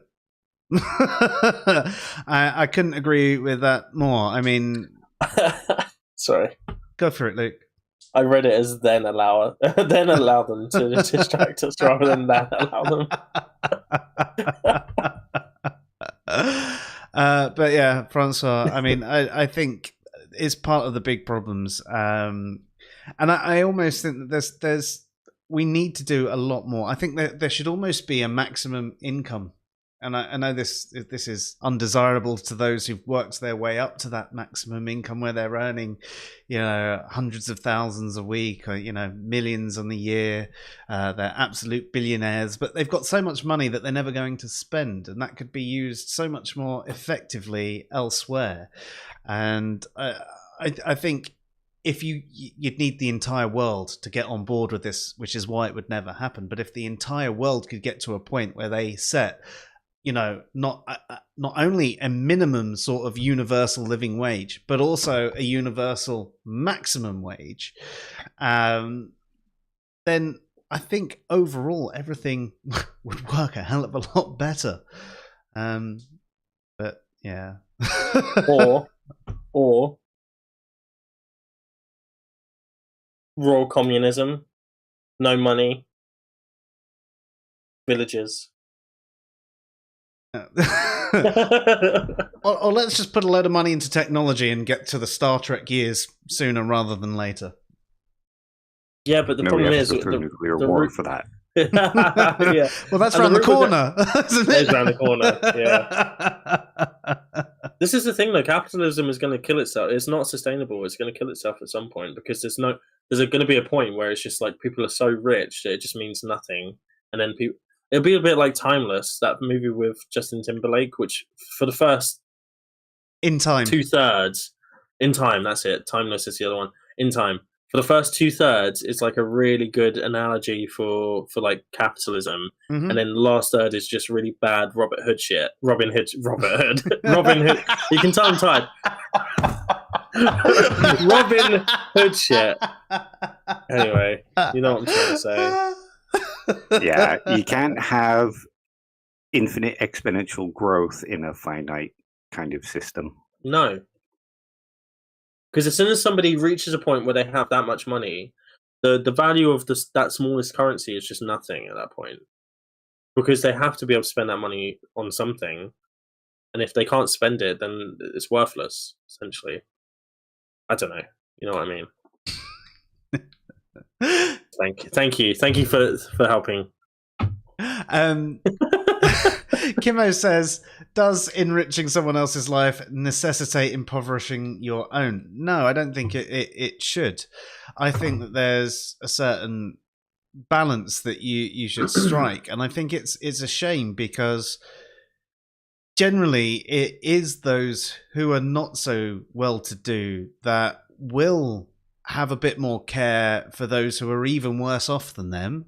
I couldn't agree with that more. I mean... Sorry. Go for it, Luke. I read it as then allow them to distract us rather than that allow them. But yeah, Francois, I mean, I think is part of the big problems, and I almost think that we need to do a lot more. I think that there should almost be a maximum income and I know this is undesirable to those who've worked their way up to that maximum income where they're earning, hundreds of thousands a week or, millions on the year. They're absolute billionaires, but they've got so much money that they're never going to spend, and that could be used so much more effectively elsewhere. And I think if you'd need the entire world to get on board with this, which is why it would never happen. But if the entire world could get to a point where they set, not only a minimum sort of universal living wage, but also a universal maximum wage, then I think overall everything would work a hell of a lot better. But yeah, or raw communism, no money, villages. or let's just put a load of money into technology and get to the Star Trek years sooner rather than later. Yeah, but the problem is the nuclear the war for that. Yeah. Well, that's around the corner. It's around the corner. Yeah. This is the thing, though. Capitalism is going to kill itself. It's not sustainable. It's going to kill itself at some point because there's going to be a point where it's just like people are so rich that it just means nothing, and then people. It'll be a bit like Timeless, that movie with Justin Timberlake, which for the first In Time 2/3 In Time, that's it. Timeless is the other one. In Time. For the first 2/3, it's like a really good analogy for like capitalism, and then the last third is just really bad Robin Hood shit. Robin Hood. You can tell I'm tired. Robin Hood shit. Anyway, you know what I'm trying to say. Yeah, you can't have infinite exponential growth in a finite kind of system. No. Because as soon as somebody reaches a point where they have that much money, the value of that smallest currency is just nothing at that point. Because they have to be able to spend that money on something. And if they can't spend it, then it's worthless, essentially. I don't know. You know what I mean? Thank you for helping. Kimmo says, does enriching someone else's life necessitate impoverishing your own? No, I don't think it should. I think that there's a certain balance that you should strike, and I think it's a shame because generally it is those who are not so well-to-do that will have a bit more care for those who are even worse off than them,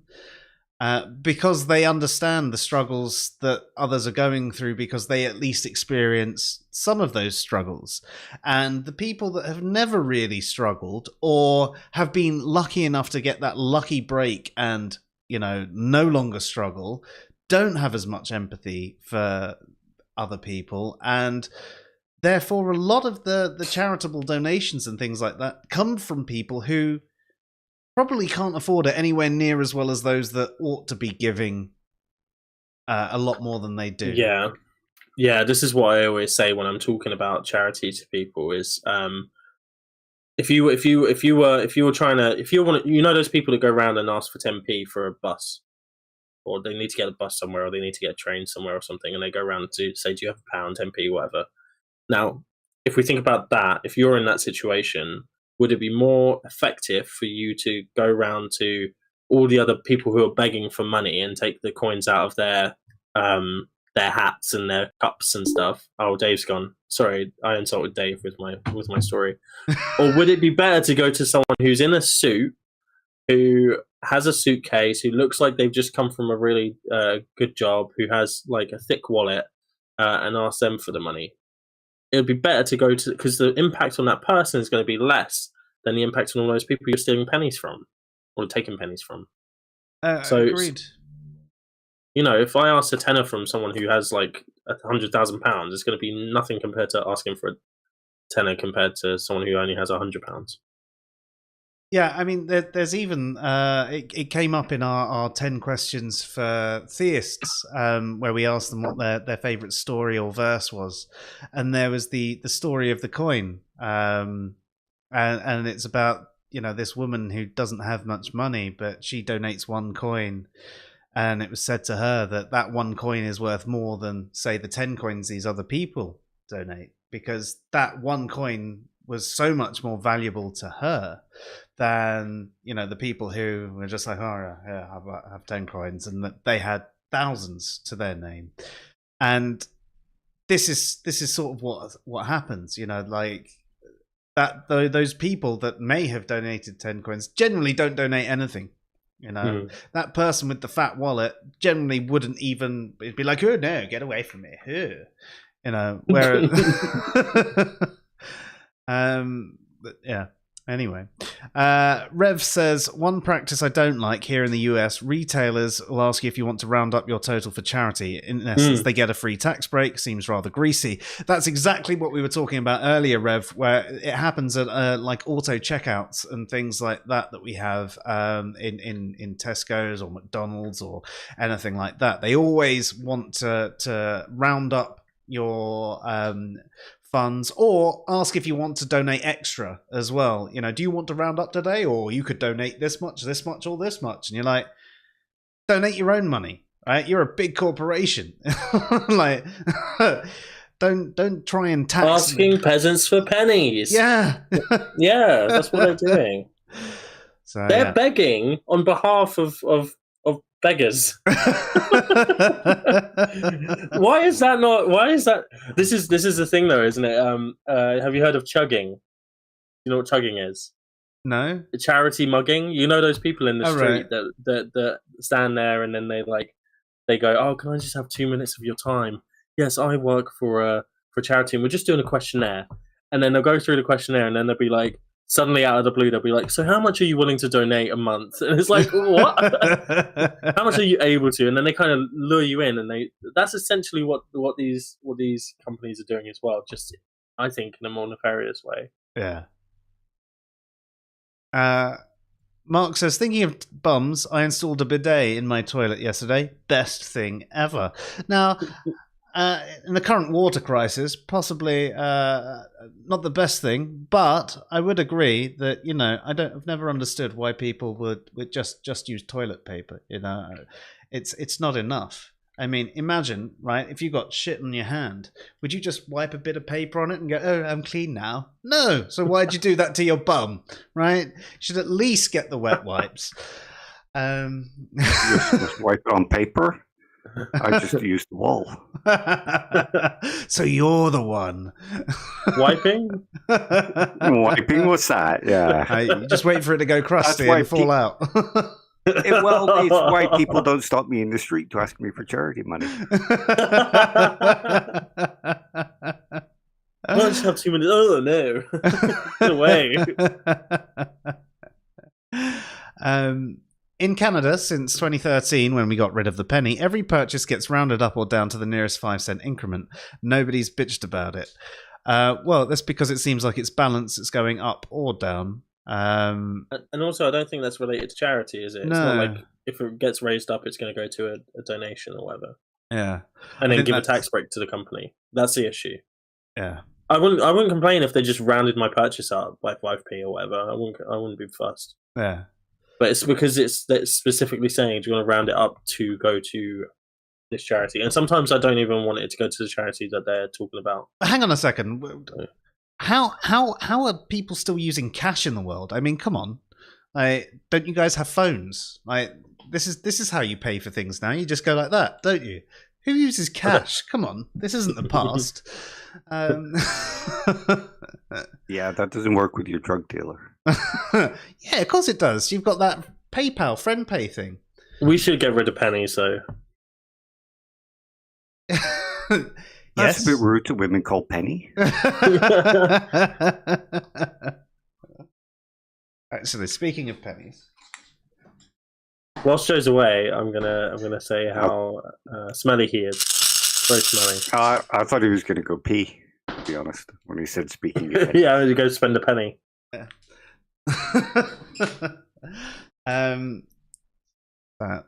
because they understand the struggles that others are going through, because they at least experience some of those struggles. And the people that have never really struggled or have been lucky enough to get that lucky break and, no longer struggle, don't have as much empathy for other people. And therefore, a lot of the charitable donations and things like that come from people who probably can't afford it anywhere near as well as those that ought to be giving a lot more than they do. Yeah. This is what I always say when I'm talking about charity to people: is if you want those people to go around and ask for 10p for a bus, or they need to get a bus somewhere, or they need to get a train somewhere or something, and they go around to say, "Do you have a pound, 10p, whatever?" Now, if we think about that, if you're in that situation, would it be more effective for you to go around to all the other people who are begging for money and take the coins out of their hats and their cups and stuff? Oh, Dave's gone. Sorry, I insulted Dave with my story. Or would it be better to go to someone who's in a suit, who has a suitcase, who looks like they've just come from a really good job, who has like a thick wallet, and ask them for the money? It would be better to go to, because the impact on that person is going to be less than the impact on all those people you're stealing pennies from or taking pennies from. Agreed. If I ask a tenner from someone who has like £100,000, it's going to be nothing compared to asking for a tenner compared to someone who only has £100. Yeah, I mean, there's even it came up in our 10 questions for theists, where we asked them what their favorite story or verse was, and there was the story of the coin, and it's about this woman who doesn't have much money, but she donates one coin, And it was said to her that that 1 coin is worth more than, say, the 10 coins these other people donate, because that 1 coin was so much more valuable to her than, the people who were just like, oh yeah, I have 10 coins, and that they had thousands to their name. And this is sort of what happens, like that. Those people that may have donated 10 coins generally don't donate anything. That person with the fat wallet generally wouldn't even be like, oh no, get away from me. Where but yeah. Anyway, Rev says, one practice I don't like here in the US, retailers will ask you if you want to round up your total for charity. In essence, they get a free tax break. Seems rather greasy. That's exactly what we were talking about earlier, Rev, where it happens at like auto checkouts and things like that we have in Tesco's or McDonald's or anything like that. They always want to round up your funds, or ask if you want to donate extra as well. Do you want to round up today, or you could donate this much, or this much? And you're like, donate your own money, right? You're a big corporation. Like, don't try and tax asking peasants for pennies. Yeah. Yeah, that's what they're doing. So they're begging on behalf of beggars. Why is that? This is the thing though, isn't it? Have you heard of chugging? You know what chugging is? No. Charity mugging. You know those people in the street right, that stand there and then they go, oh, can I just have 2 minutes of your time? Yes, I work for a charity and we're just doing a questionnaire. And then they'll go through the questionnaire and then they'll be like, suddenly out of the blue, they'll be like, so how much are you willing to donate a month? And it's like, what? How much are you able to? And then they kind of lure you in, and that's essentially what these companies are doing as well, just I think in a more nefarious way. Yeah. Mark says, thinking of bums, I installed a bidet in my toilet yesterday. Best thing ever. Now, in the current water crisis, possibly not the best thing, but I would agree that I've never understood why people would just use toilet paper. It's not enough. I mean, imagine, right? If you got shit on your hand, would you just wipe a bit of paper on it and go, "Oh, I'm clean now"? No. So why'd you do that to your bum, right? You should at least get the wet wipes. Just wipe it on paper. I just used the wall. So you're the one. Wiping? Wiping? What's that? Yeah. You just wait for it to go crusty and fall out. It's why people don't stop me in the street to ask me for charity money. I just have 2 minutes. Oh, no. Get away. In Canada, since 2013, when we got rid of the penny, every purchase gets rounded up or down to the nearest 5-cent increment. Nobody's bitched about it. Well, that's because it seems like it's balanced. It's going up or down. And also, I don't think that's related to charity, is it? It's not like if it gets raised up, it's going to go to a donation or whatever. Yeah. And then give a tax break to the company. That's the issue. Yeah. I wouldn't complain if they just rounded my purchase up by 5p or whatever. I wouldn't be fussed. Yeah. But it's because it's specifically saying, do you want to round it up to go to this charity? And sometimes I don't even want it to go to the charity that they're talking about. Hang on a second. How are people still using cash in the world? I mean, come on. Don't you guys have phones? This is how you pay for things now. You just go like that, don't you? Who uses cash? Come on. This isn't the past. Yeah, that doesn't work with your drug dealer. Yeah, of course it does. You've got that PayPal friend pay thing. We should get rid of pennies, though. That's a bit rude to women called Penny. Actually, speaking of pennies, whilst Joe's away, I'm gonna say how smelly he is. Very smelly. I thought he was gonna go pee. To be honest, when he said speaking of pennies. Yeah, you go spend a penny. Yeah.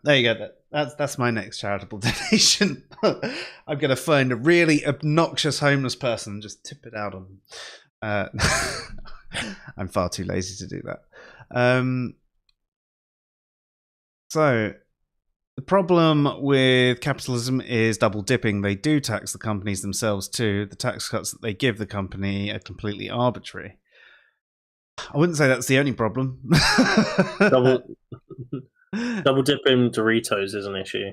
There you go. That's my next charitable donation. I'm going to find a really obnoxious homeless person and just tip it out on them. I'm far too lazy to do that. So The problem with capitalism is double dipping. They do tax the companies themselves too. The tax cuts that they give the company are completely arbitrary. I wouldn't say that's the only problem. Double dipping Doritos is an issue.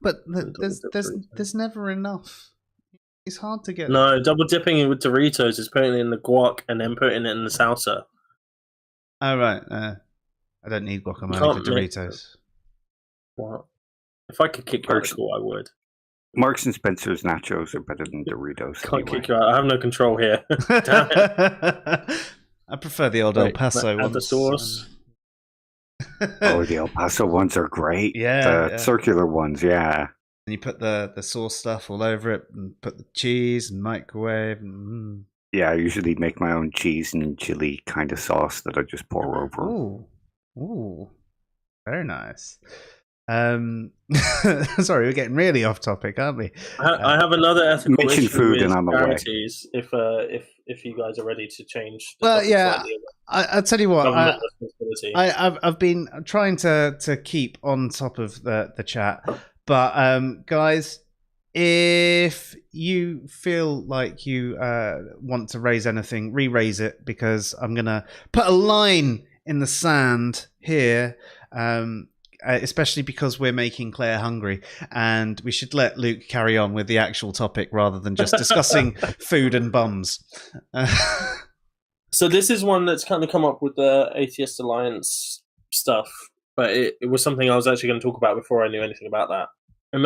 But there's never enough. It's hard to get. No, double dipping it with Doritos is putting it in the guac and then putting it in the salsa. Oh right, I don't need guacamole for Doritos. What? If I could kick you out of school, I would. Marks and Spencer's nachos are better than Doritos. Can't kick you out. I have no control here. Damn it. I prefer the old El Paso ones. The sauce. Oh, the El Paso ones are great. Yeah, the circular ones, yeah. And you put the sauce stuff all over it, and put the cheese and microwave. And, Yeah, I usually make my own cheese and chili kind of sauce that I just pour over. Ooh, very nice. Sorry, we're getting really off topic, aren't we? I have another ethical issue food with and I'm away. charities. If you guys are ready to change. Well, yeah, I'll tell you what. I've been trying to keep on top of the chat, but guys, if you feel like you want to raise anything, re-raise it, because I'm gonna put a line in the sand here. Especially because we're making Claire hungry, and we should let Luke carry on with the actual topic rather than just discussing food and bums. So this is one that's kind of come up with the Atheist Alliance stuff, but it was something I was actually going to talk about before I knew anything about that. And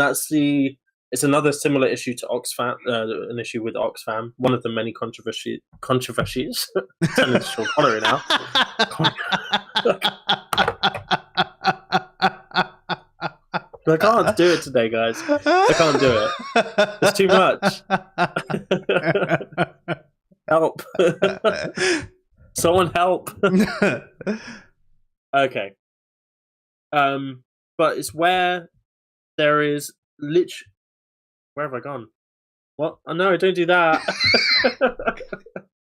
it's another similar issue to Oxfam, an issue with Oxfam, one of the many controversies. Turning into Sean Connery now. I can't do it today, guys. I can't do it. It's too much. Help. Someone help. Okay. But it's where there is where have I gone? What? Oh no, don't do that.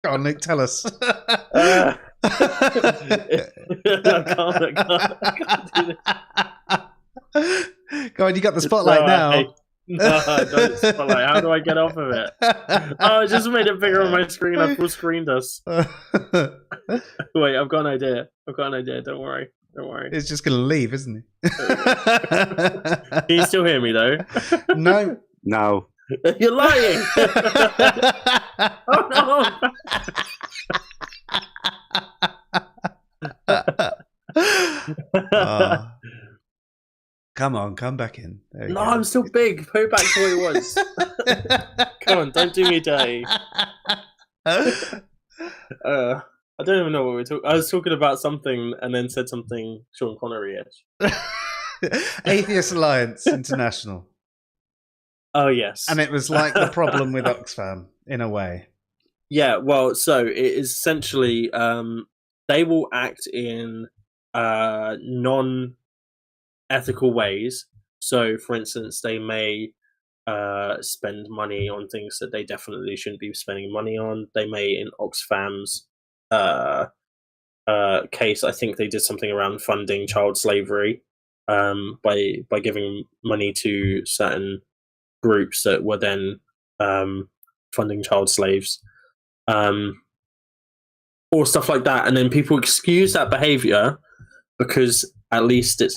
Go on, Luke, tell us. I can't do this. Go on, you got the spotlight now. No, don't spotlight. How do I get off of it? Oh, I just made it bigger on my screen. I full screened us. Wait, I've got an idea. Don't worry. It's just going to leave, isn't it? Can you still hear me, though? No. You're lying! Oh, no! Come on, come back in. No, I'm still big. Put it back to what it was. Come on, don't do me dirty. I don't even know what we were talking. I was talking about something and then said something Sean Connery-ish. Atheist Alliance International. Oh yes, and it was like the problem with Oxfam in a way. Yeah, well, so it is essentially they will act in non-ethical ways. So, for instance, they may spend money on things that they definitely shouldn't be spending money on. They may, in Oxfam's case, I think they did something around funding child slavery by giving money to certain groups that were then funding child slaves, or stuff like that. And then people excuse that behavior because at least they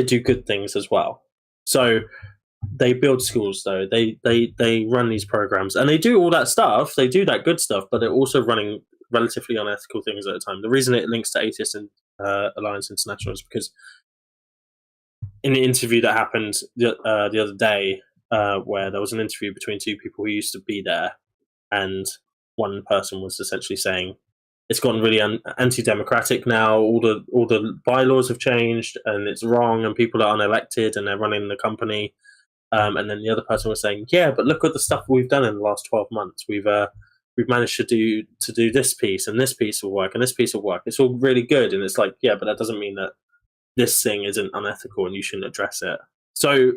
do good things as well. So they build schools, though. They run these programs, and they do all that stuff. They do that good stuff, but they're also running relatively unethical things at a time. The reason it links to Atheist Alliance International is because in the interview that happened the other day, where there was an interview between two people who used to be there, and one person was essentially saying it's gotten really anti-democratic now. All the bylaws have changed, and it's wrong, and people are unelected, and they're running the company. And then the other person was saying, "Yeah, but look at the stuff we've done in the last 12 months. We've managed to do this piece, and this piece will work, and this piece will work. It's all really good." And it's like, yeah, but that doesn't mean that this thing isn't unethical, and you shouldn't address it. So,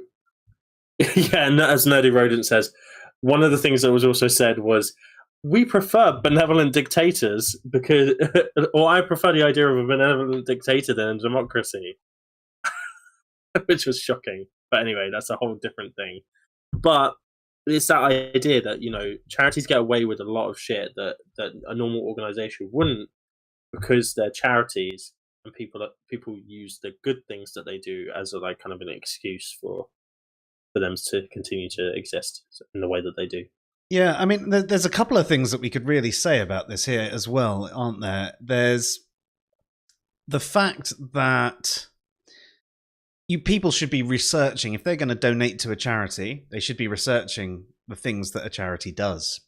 yeah, and as Nerdy Rodent says, one of the things that was also said was, we prefer benevolent dictators because, or I prefer the idea of a benevolent dictator than a democracy. which was shocking. But anyway, that's a whole different thing. But it's that idea that, you know, charities get away with a lot of shit that a normal organization wouldn't, because they're charities, and people use the good things that they do as a, like, kind of an excuse for them to continue to exist in the way that they do. Yeah, I mean, there's a couple of things that we could really say about this here as well, aren't there? There's the fact that people should be researching, if they're going to donate to a charity, they should be researching the things that a charity does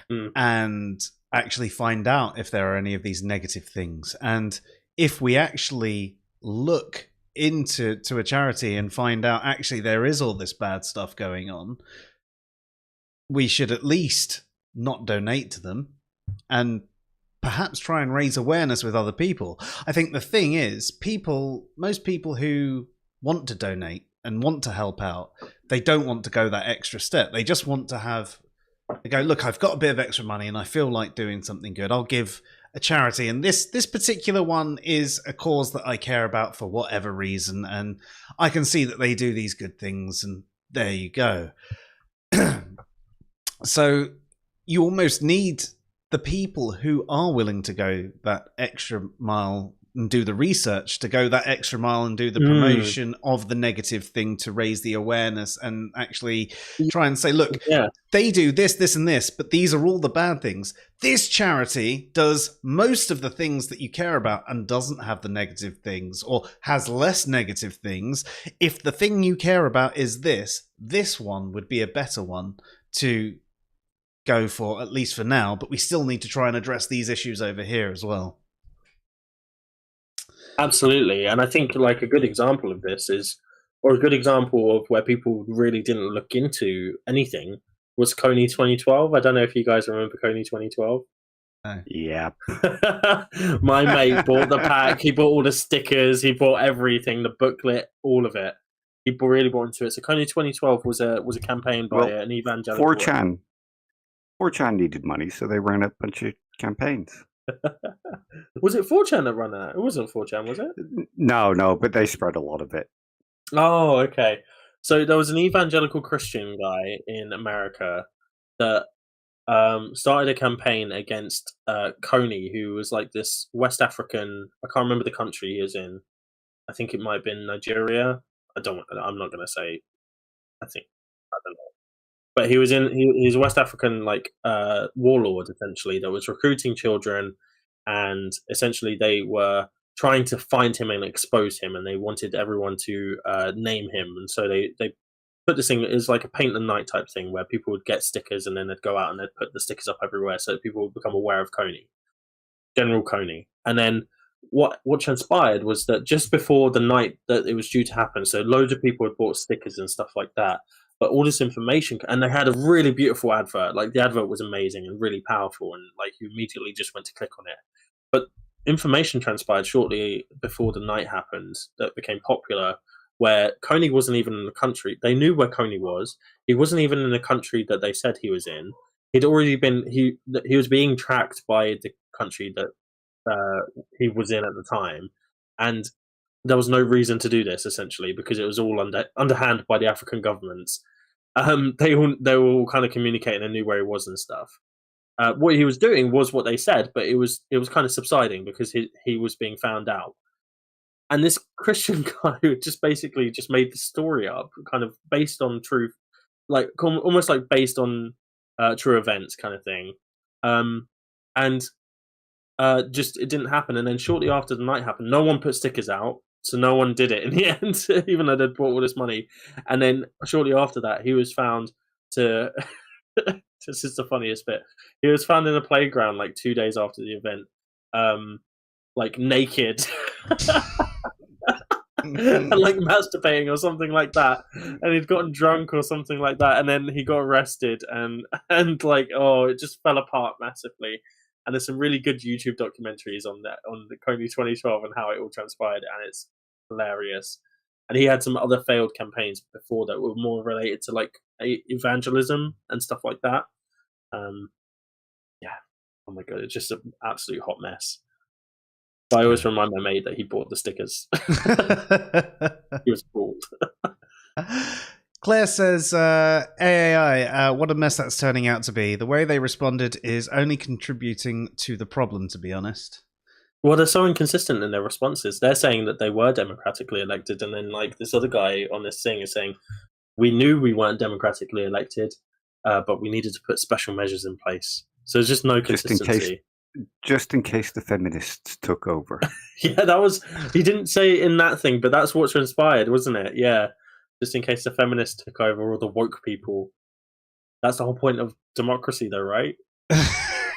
and actually find out if there are any of these negative things. And if we actually look into a charity and find out actually there is all this bad stuff going on, we should at least not donate to them and perhaps try and raise awareness with other people. I think the thing is, most people who want to donate and want to help out, they don't want to go that extra step. They just want to go, look, I've got a bit of extra money and I feel like doing something good. I'll give a charity, and this particular one is a cause that I care about for whatever reason, and I can see that they do these good things, and there you go. So you almost need the people who are willing to go that extra mile and do the research, to go that extra mile and do the promotion of the negative thing, to raise the awareness and actually try and say, look, they do this, this, and this, but these are all the bad things. This charity does most of the things that you care about and doesn't have the negative things, or has less negative things. If the thing you care about is this one would be a better one to go for, at least for now, but we still need to try and address these issues over here as well. Absolutely. And I think, like, a good example of this is, or a good example of where people really didn't look into anything, was Coney 2012. I don't know if you guys remember Coney 2012. Yeah. My mate bought the pack, he bought all the stickers, he bought everything, the booklet, all of it. He really bought into it. So Coney 2012 was a campaign by an evangelical. 4chan needed money, so they ran a bunch of campaigns. Was it 4chan that ran that? It wasn't 4chan, was it? No, but they spread a lot of it. Oh, okay. So there was an evangelical Christian guy in America that started a campaign against Coney, who was like this West African. I can't remember the country he was in. I think it might have been Nigeria. I'm not going to say. I don't know. But he was he's a West African, like, warlord, essentially, that was recruiting children, and essentially they were trying to find him and expose him, and they wanted everyone to name him. And so they put this thing, is like a paint the night type thing, where people would get stickers and then they'd go out and they'd put the stickers up everywhere so that people would become aware of Coney, General Coney. And then what transpired was that just before the night that it was due to happen, so loads of people had bought stickers and stuff like that, but all this information, and they had a really beautiful advert. Like, the advert was amazing and really powerful, and like you immediately just went to click on it. But information transpired shortly before the night happened that became popular, where Coney wasn't even in the country. They knew where Coney was. He wasn't even in the country that they said he was in. He'd already been he was being tracked by the country that he was in at the time, and there was no reason to do this, essentially, because it was all underhand by the African governments. They were all kind of communicating and knew where he was and stuff. What he was doing was what they said, but it was kind of subsiding because he was being found out. And this Christian guy who just basically just made the story up, kind of based on truth, like almost like based on true events kind of thing. And just it didn't happen. And then shortly after the night happened, no one put stickers out. So no one did it in the end, even though they'd bought all this money. And then shortly after that, he was found to... this is the funniest bit. He was found in a playground like 2 days after the event, like naked, and like masturbating or something like that. And he'd gotten drunk or something like that. And then he got arrested, and like, oh, it just fell apart massively. And there's some really good YouTube documentaries on the Coney 2012 and how it all transpired, and it's hilarious. And he had some other failed campaigns before that were more related to like evangelism and stuff like that. Yeah. Oh my god, it's just an absolute hot mess. But I always remind my mate that he bought the stickers. He was bald. Claire says, AAI, what a mess that's turning out to be. The way they responded is only contributing to the problem, to be honest. Well, they're so inconsistent in their responses. They're saying that they were democratically elected, and then like this other guy on this thing is saying, we knew we weren't democratically elected, but we needed to put special measures in place. So there's just no consistency. Just in case the feminists took over. Yeah, he didn't say it in that thing, but that's what transpired, wasn't it? Yeah. Just in case the feminists took over or the woke people. That's the whole point of democracy, though, right?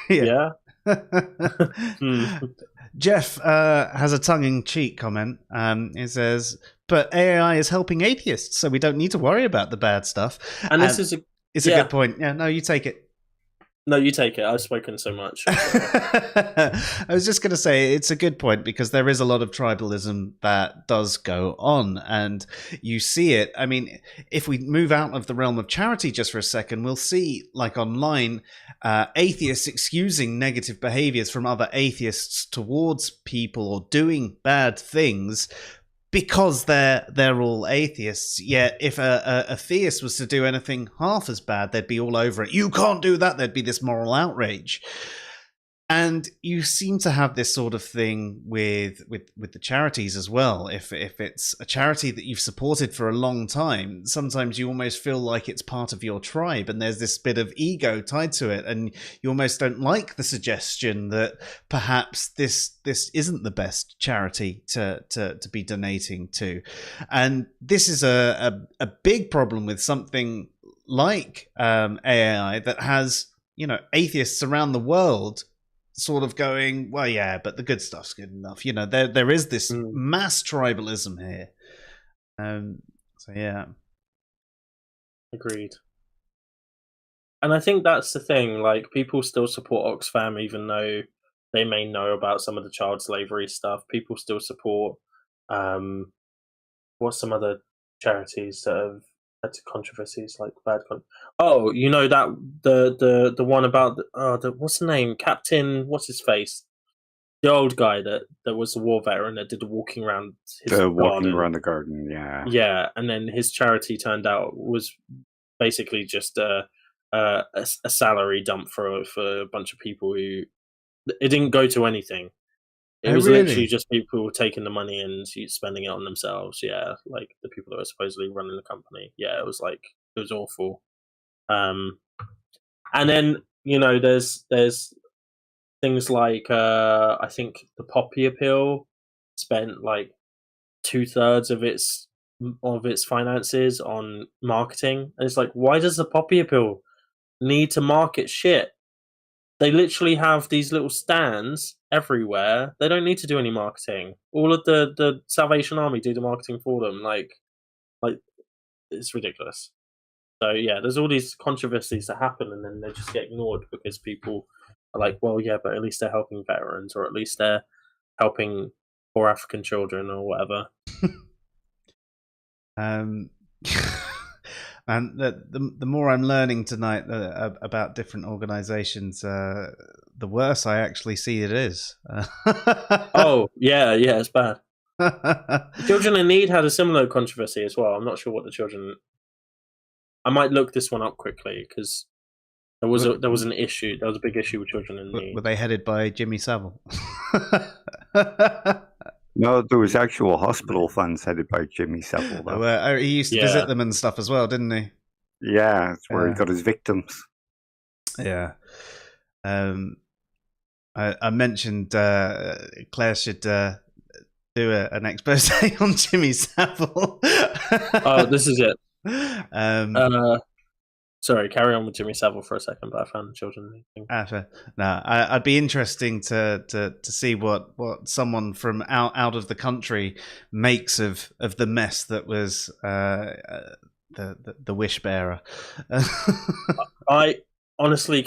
Yeah. Jeff has a tongue-in-cheek comment. It says, but AAI is helping atheists, so we don't need to worry about the bad stuff. And this is a good point. Yeah, no, you take it. No, you take it. I've spoken so much. I was just going to say it's a good point because there is a lot of tribalism that does go on, and you see it. I mean, if we move out of the realm of charity just for a second, we'll see, like online, atheists excusing negative behaviors from other atheists towards people or doing bad things because they're all atheists. Yet if a theist was to do anything half as bad, they'd be all over it. You can't do that. There'd be this moral outrage. And you seem to have this sort of thing with the charities as well. If it's a charity that you've supported for a long time, sometimes you almost feel like it's part of your tribe, and there's this bit of ego tied to it, and you almost don't like the suggestion that perhaps this isn't the best charity to be donating to. And this is a big problem with something like AAI that has, atheists around the world sort of going, well, yeah, but the good stuff's good enough. There is this mass tribalism here. So yeah. Agreed. And I think that's the thing, like, people still support Oxfam even though they may know about some of the child slavery stuff. People still support what's some other charities that have had controversies like bad that the one about what's the name, Captain what's his face, the old guy that was a war veteran that did the walking around the garden, yeah, and then his charity turned out was basically just a salary dump for a bunch of people who it didn't go to anything. It was literally just people taking the money and spending it on themselves. Yeah, like the people that were supposedly running the company. Yeah, it was awful. And then there's things like I think the Poppy Appeal spent like 2/3 of its finances on marketing, and it's like, why does the Poppy Appeal need to market shit? They literally have these little stands everywhere. They don't need to do any marketing. All of the Salvation Army do the marketing for them. Like it's ridiculous. So yeah, there's all these controversies that happen, and then they just get ignored because people are like, well, yeah, but at least they're helping veterans, or at least they're helping poor African children, or whatever. And the more I'm learning tonight about different organizations, the worse I actually see it is. Oh, yeah, it's bad. Children in Need had a similar controversy as well. I'm not sure what the children... I might look this one up quickly, because there was an issue. There was a big issue with Children in Need. Were they headed by Jimmy Savile? No, there was actual hospital funds headed by Jimmy Savile. He used to visit them and stuff as well, didn't he? Yeah, that's where he got his victims. Yeah. I mentioned Claire should do an expose on Jimmy Savile. Oh, this is it. Sorry, carry on with Jimmy Savile for a second, but I found the children thing. No, I'd be interesting to see what someone from out of the country makes of the mess that was the wish bearer. I honestly,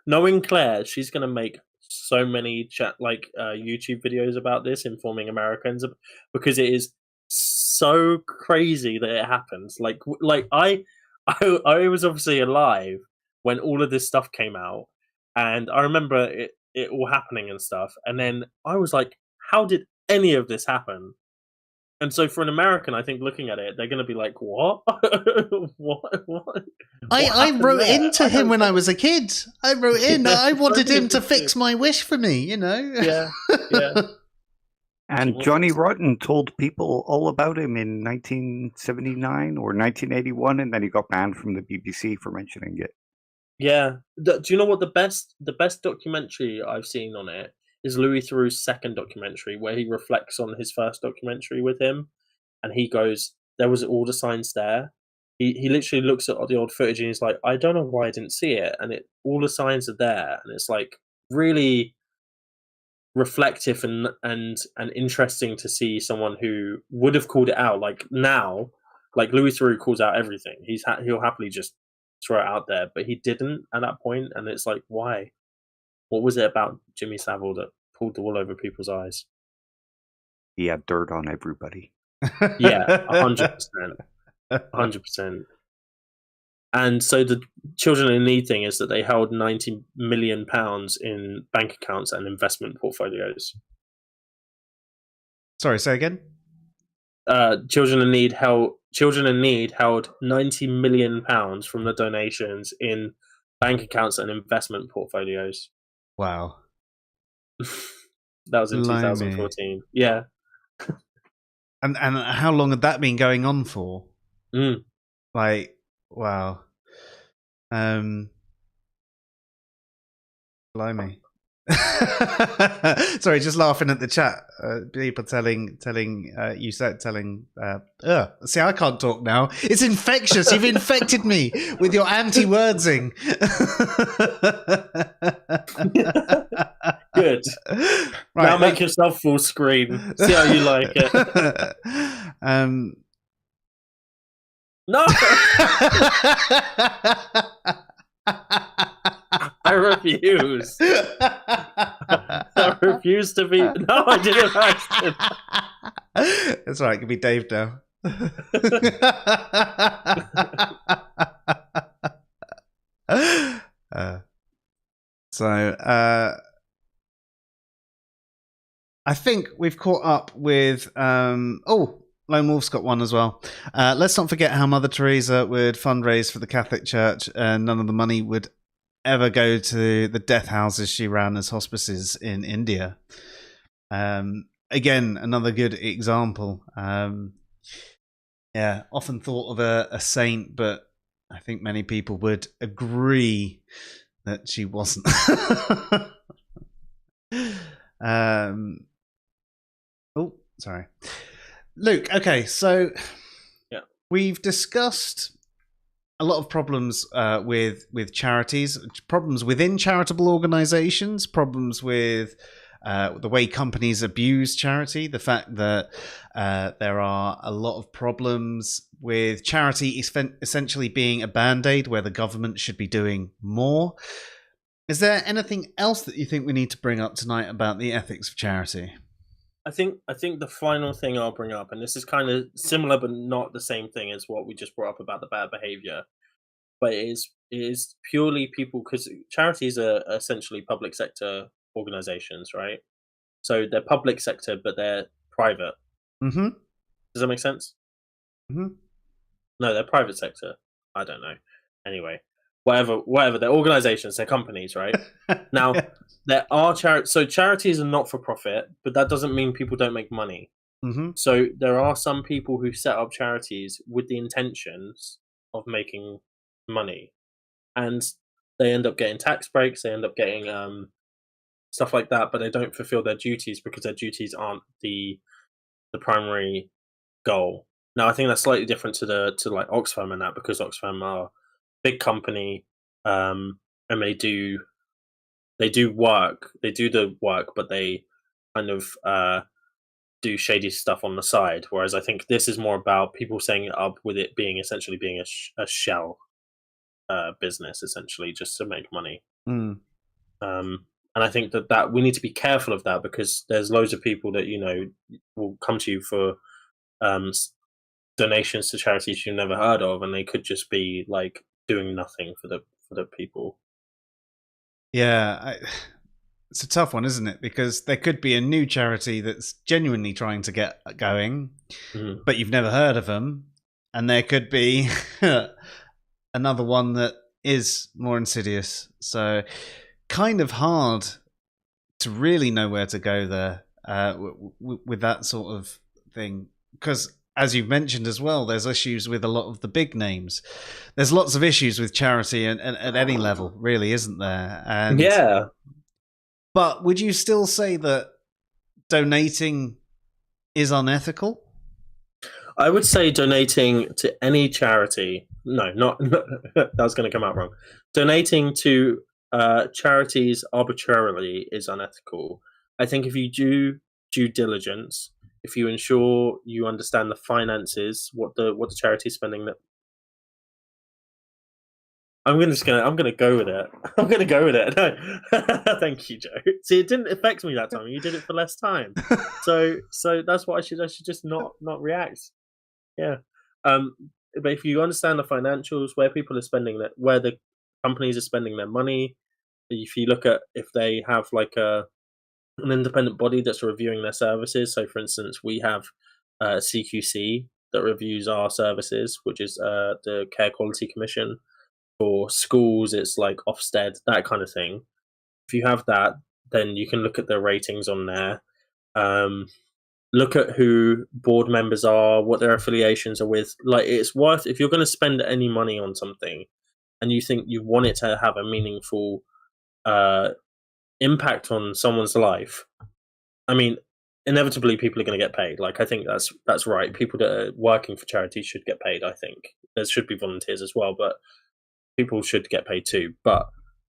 knowing Claire, she's gonna make so many YouTube videos about this, informing Americans, because it is so crazy that it happens. Like I was obviously alive when all of this stuff came out, and I remember it all happening and stuff. And then I was like, how did any of this happen? And so for an American, I think looking at it, they're going to be like, what? What I happened wrote there? into him when I was a kid. I wrote in. Yeah, I wanted plenty him of to people fix my wish for me, you know? Yeah, yeah. And Johnny Rotten told people all about him in 1979 or 1981, and then he got banned from the BBC for mentioning it. Yeah. Do you know what the best documentary I've seen on it is Louis Theroux's second documentary, where he reflects on his first documentary with him, and he goes, "There was all the signs there." He literally looks at the old footage and he's like, "I don't know why I didn't see it," and all the signs are there, and it's like really reflective and interesting to see someone who would have called it out. Like now, like Louis Theroux calls out everything. He'll happily just throw it out there, but he didn't at that point, and it's like, why? What was it about Jimmy Savile that pulled the wool over people's eyes? He had dirt on everybody. Yeah, 100%, 100%. And so the children in need thing is that they held £90 million in bank accounts and investment portfolios. Sorry, say again? Children in Need held £90 million from the donations in bank accounts and investment portfolios. Wow. That was in Blimey. 2014. Yeah. And how long had that been going on for? Like, wow. Blimey. Sorry, just laughing at the chat. People telling. See, I can't talk now. It's infectious. You've infected me with your anti-wordsing. Good. Right, now make yourself full screen. See how you like it. No. I refuse. I refuse to be. No, I didn't. That's right. It could be Dave now. I think we've caught up with. Lone Wolf's got one as well. Let's not forget how Mother Teresa would fundraise for the Catholic Church, and none of the money would ever go to the death houses she ran as hospices in India. Again, another good example. Yeah, often thought of a saint, but I think many people would agree that she wasn't. Sorry. Luke, okay, so yeah, we've discussed a lot of problems with charities, problems within charitable organizations, problems with the way companies abuse charity, the fact that there are a lot of problems with charity essentially being a band-aid where the government should be doing more. Is there anything else that you think we need to bring up tonight about the ethics of charity? I think the final thing I'll bring up, and this is kind of similar but not the same thing as what we just brought up about the bad behavior, but it is purely people, because charities are essentially public sector organizations, right? So they're public sector, but they're private. Mm-hmm. Does that make sense? Mm-hmm. No, they're private sector. I don't know. Anyway, whatever. They're organizations, they're companies, right? Now, there are charities. So charities are not for profit, but that doesn't mean people don't make money. Mm-hmm. So there are some people who set up charities with the intentions of making money, and they end up getting tax breaks. They end up getting stuff like that, but they don't fulfill their duties because their duties aren't the primary goal. Now, I think that's slightly different to like Oxfam and that, because Oxfam are a big company, and they do the work, but they kind of do shady stuff on the side. Whereas I think this is more about people setting it up with it being essentially being a shell business, essentially just to make money. And I think that we need to be careful of that, because there's loads of people that, you know, will come to you for donations to charities you've never heard of, and they could just be like doing nothing for the people. Yeah, it's a tough one, isn't it? Because there could be a new charity that's genuinely trying to get going, but you've never heard of them, and there could be another one that is more insidious. So, kind of hard to really know where to go there with that sort of thing, because as you've mentioned as well, there's issues with a lot of the big names. There's lots of issues with charity at any level, really, isn't there? And yeah. But would you still say that donating is unethical? I would say donating to any charity. No, not that was going to come out wrong. Donating to charities arbitrarily is unethical. I think if you do due diligence, if you ensure you understand the finances, what the charity is spending, that I'm gonna go with it. I'm gonna go with it. No. Thank you, Joe. See, it didn't affect me that time. You did it for less time, so that's what I should just not react. Yeah. But if you understand the financials, where people are spending that, where the companies are spending their money, if you look at if they have like an independent body that's reviewing their services. So, for instance, we have CQC that reviews our services, which is the Care Quality Commission. For schools, it's like Ofsted, that kind of thing. If you have that, then you can look at the ratings on there. Look at who board members are, what their affiliations are with. Like, it's worth, if you're going to spend any money on something and you think you want it to have a meaningful impact on someone's life, I mean, inevitably people are going to get paid. Like, I think that's right. People that are working for charities should get paid. I think there should be volunteers as well, but people should get paid too. But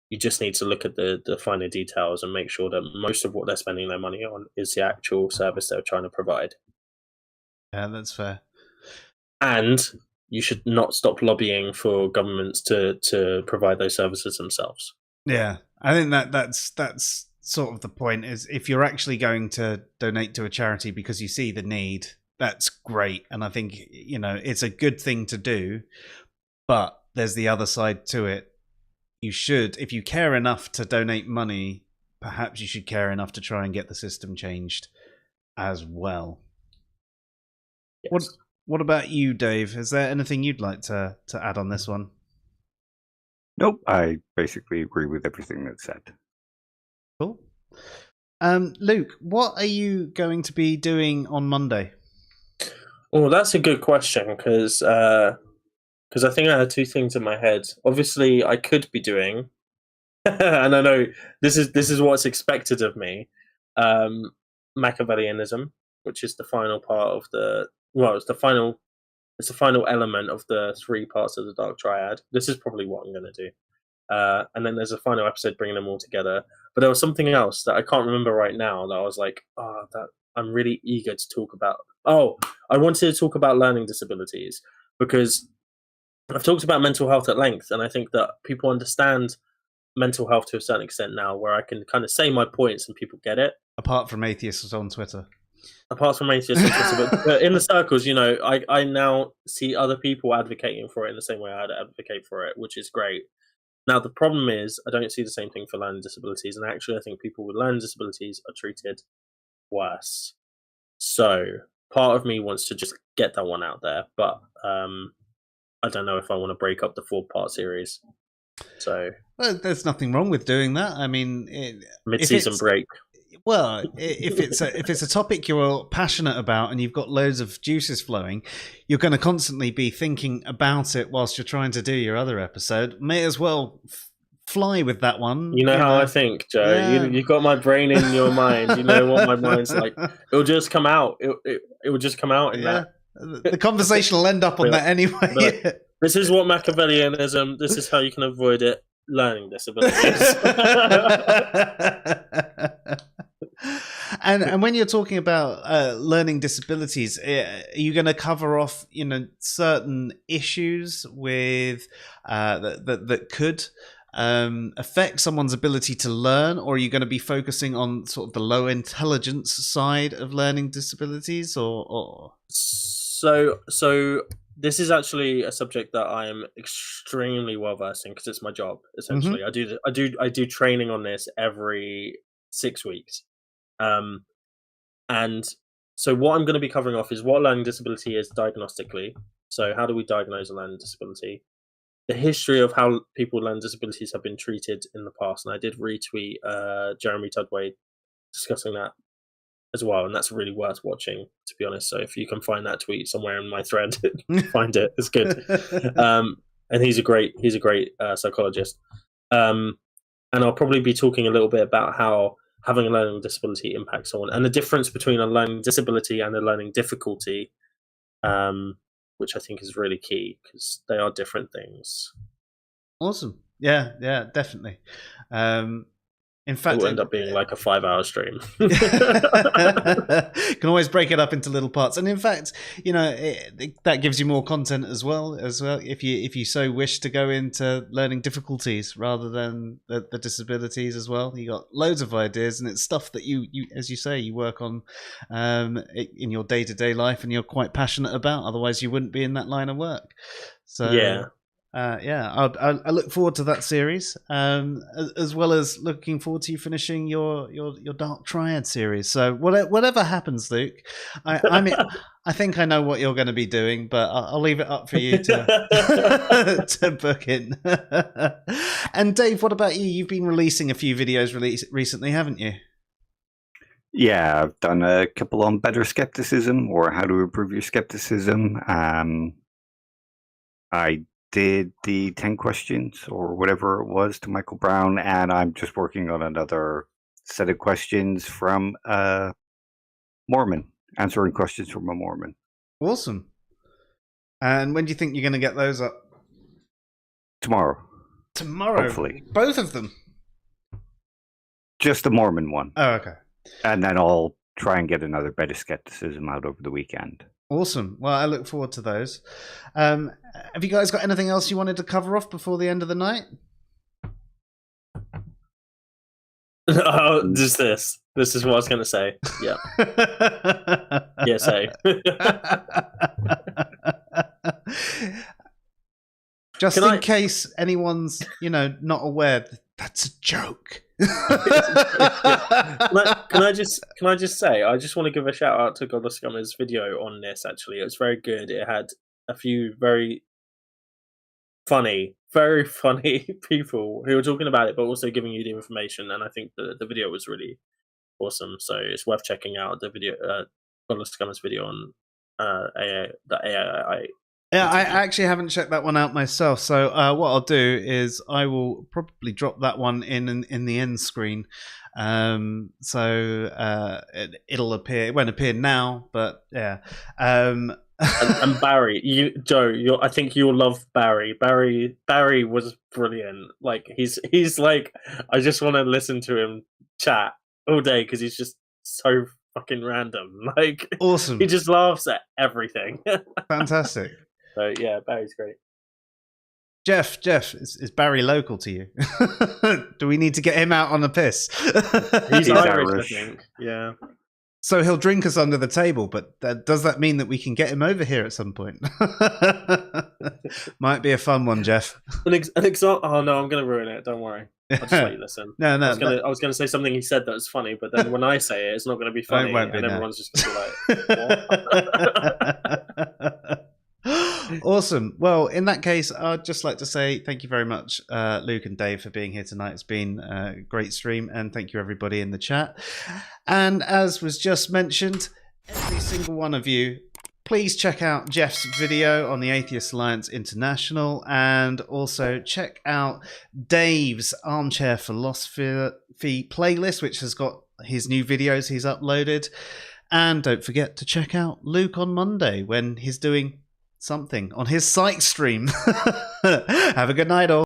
you just need to look at the finer details and make sure that most of what they're spending their money on is the actual service they're trying to provide. Yeah, that's fair. And you should not stop lobbying for governments to provide those services themselves. Yeah, I think that's sort of the point, is if you're actually going to donate to a charity because you see the need, that's great. And I think, it's a good thing to do, but there's the other side to it. You should, if you care enough to donate money, perhaps you should care enough to try and get the system changed as well. Yes. What about you, Dave? Is there anything you'd like to add on this one? Nope, I basically agree with everything that's said. Cool. Luke, what are you going to be doing on Monday? Oh, that's a good question, because I think I had two things in my head. Obviously, I could be doing, and I know this is what's expected of me, Machiavellianism, which is the final part of it's the final element of the three parts of the Dark Triad. This is probably what I'm going to do. And then there's a final episode bringing them all together. But there was something else that I can't remember right now that I was like, that I'm really eager to talk about. Oh, I wanted to talk about learning disabilities, because I've talked about mental health at length, and I think that people understand mental health to a certain extent now, where I can kind of say my points and people get it. Apart from atheists on Twitter. But in the circles, I now see other people advocating for it in the same way I'd advocate for it, which is great. Now, the problem is I don't see the same thing for learning disabilities, and actually I think people with learning disabilities are treated worse. So part of me wants to just get that one out there, but I don't know if I want to break up the 4-part series. So there's nothing wrong with doing that. I mean, mid-season break. Well, if it's a topic you're passionate about and you've got loads of juices flowing, you're going to constantly be thinking about it whilst you're trying to do your other episode. May as well fly with that one. You know how I think, Joe. Yeah. You've got my brain in your mind. You know what my mind's like. It'll just come out. It will just come out in that. The conversation will end up on that anyway. This is what Machiavellianism. This is how you can avoid it. Learning disabilities. And when you're talking about learning disabilities, are you going to cover off certain issues with that could affect someone's ability to learn, or are you going to be focusing on sort of the low intelligence side of learning disabilities, or? So this is actually a subject that I am extremely well versed in, because it's my job. Essentially, I do training on this every 6 weeks. And so what I'm going to be covering off is what a learning disability is diagnostically. So how do we diagnose a learning disability? The history of how people with learning disabilities have been treated in the past. And I did retweet Jeremy Tudway discussing that as well. And that's really worth watching, to be honest. So if you can find that tweet somewhere in my thread, find it. It's good. And he's a great psychologist. And I'll probably be talking a little bit about how having a learning disability impacts someone, and the difference between a learning disability and a learning difficulty, which I think is really key because they are different things. Awesome. Yeah, definitely. In fact, it will end up being like a 5-hour stream. Can always break it up into little parts, and in fact, that gives you more content as well. If you so wish to go into learning difficulties rather than the disabilities as well, you got loads of ideas, and it's stuff that you as you say, you work on in your day-to-day life, and you're quite passionate about. Otherwise, you wouldn't be in that line of work. So yeah. I look forward to that series, as well as looking forward to you finishing your Dark Triad series. So whatever happens, Luke, I think I know what you're going to be doing, but I'll leave it up for you to to book in. And Dave, what about you? You've been releasing a few videos recently, haven't you? Yeah, I've done a couple on better skepticism or how to improve your skepticism. I did the 10 questions or whatever it was to Michael Brown, and I'm just working on another set of questions from a Mormon, answering questions from a Mormon. Awesome. And when do you think you're going to get those up? Tomorrow, hopefully. Both of them? Just the Mormon one. Oh, okay. And then I'll try and get another better skepticism out over the weekend. Awesome. Well, I look forward to those. Have you guys got anything else you wanted to cover off before the end of the night? Just this. This is what I was going to say. Yeah. Yes, Just in case anyone's, not aware, that's a joke. Can I just say, I just want to give a shout out to Godless Scummer's video on this. Actually, it was very good. It had a few very funny people who were talking about it, but also giving you the information. And I think the video was really awesome. So it's worth checking out the video, Godless Scummer's video on the AII. Yeah, I actually haven't checked that one out myself. So what I'll do is I will probably drop that one in the end screen. So it'll appear. It won't appear now, but yeah. And Barry, I think you'll love Barry. Barry was brilliant. Like he's like, I just want to listen to him chat all day because he's just so fucking random. Like, awesome. He just laughs at everything. Fantastic. So yeah, Barry's great. Jeff, is Barry local to you? Do we need to get him out on a piss? He's Irish, I think. Yeah. So he'll drink us under the table, but does that mean that we can get him over here at some point? Might be a fun one, Jeff. An example. Oh no, I'm going to ruin it. Don't worry. I'll just let you listen. No. I was going to say something he said that was funny, but then when I say it, it's not going to be funny, everyone's just going to be like, what? Awesome. Well, in that case, I'd just like to say thank you very much, Luke and Dave, for being here tonight. It's been a great stream, and thank you everybody in the chat. And as was just mentioned, every single one of you, please check out Jeff's video on the Atheist Alliance International, and also check out Dave's Armchair Philosophy playlist, which has got his new videos he's uploaded. And don't forget to check out Luke on Monday when he's doing something on his Psych stream. Have a good night, all.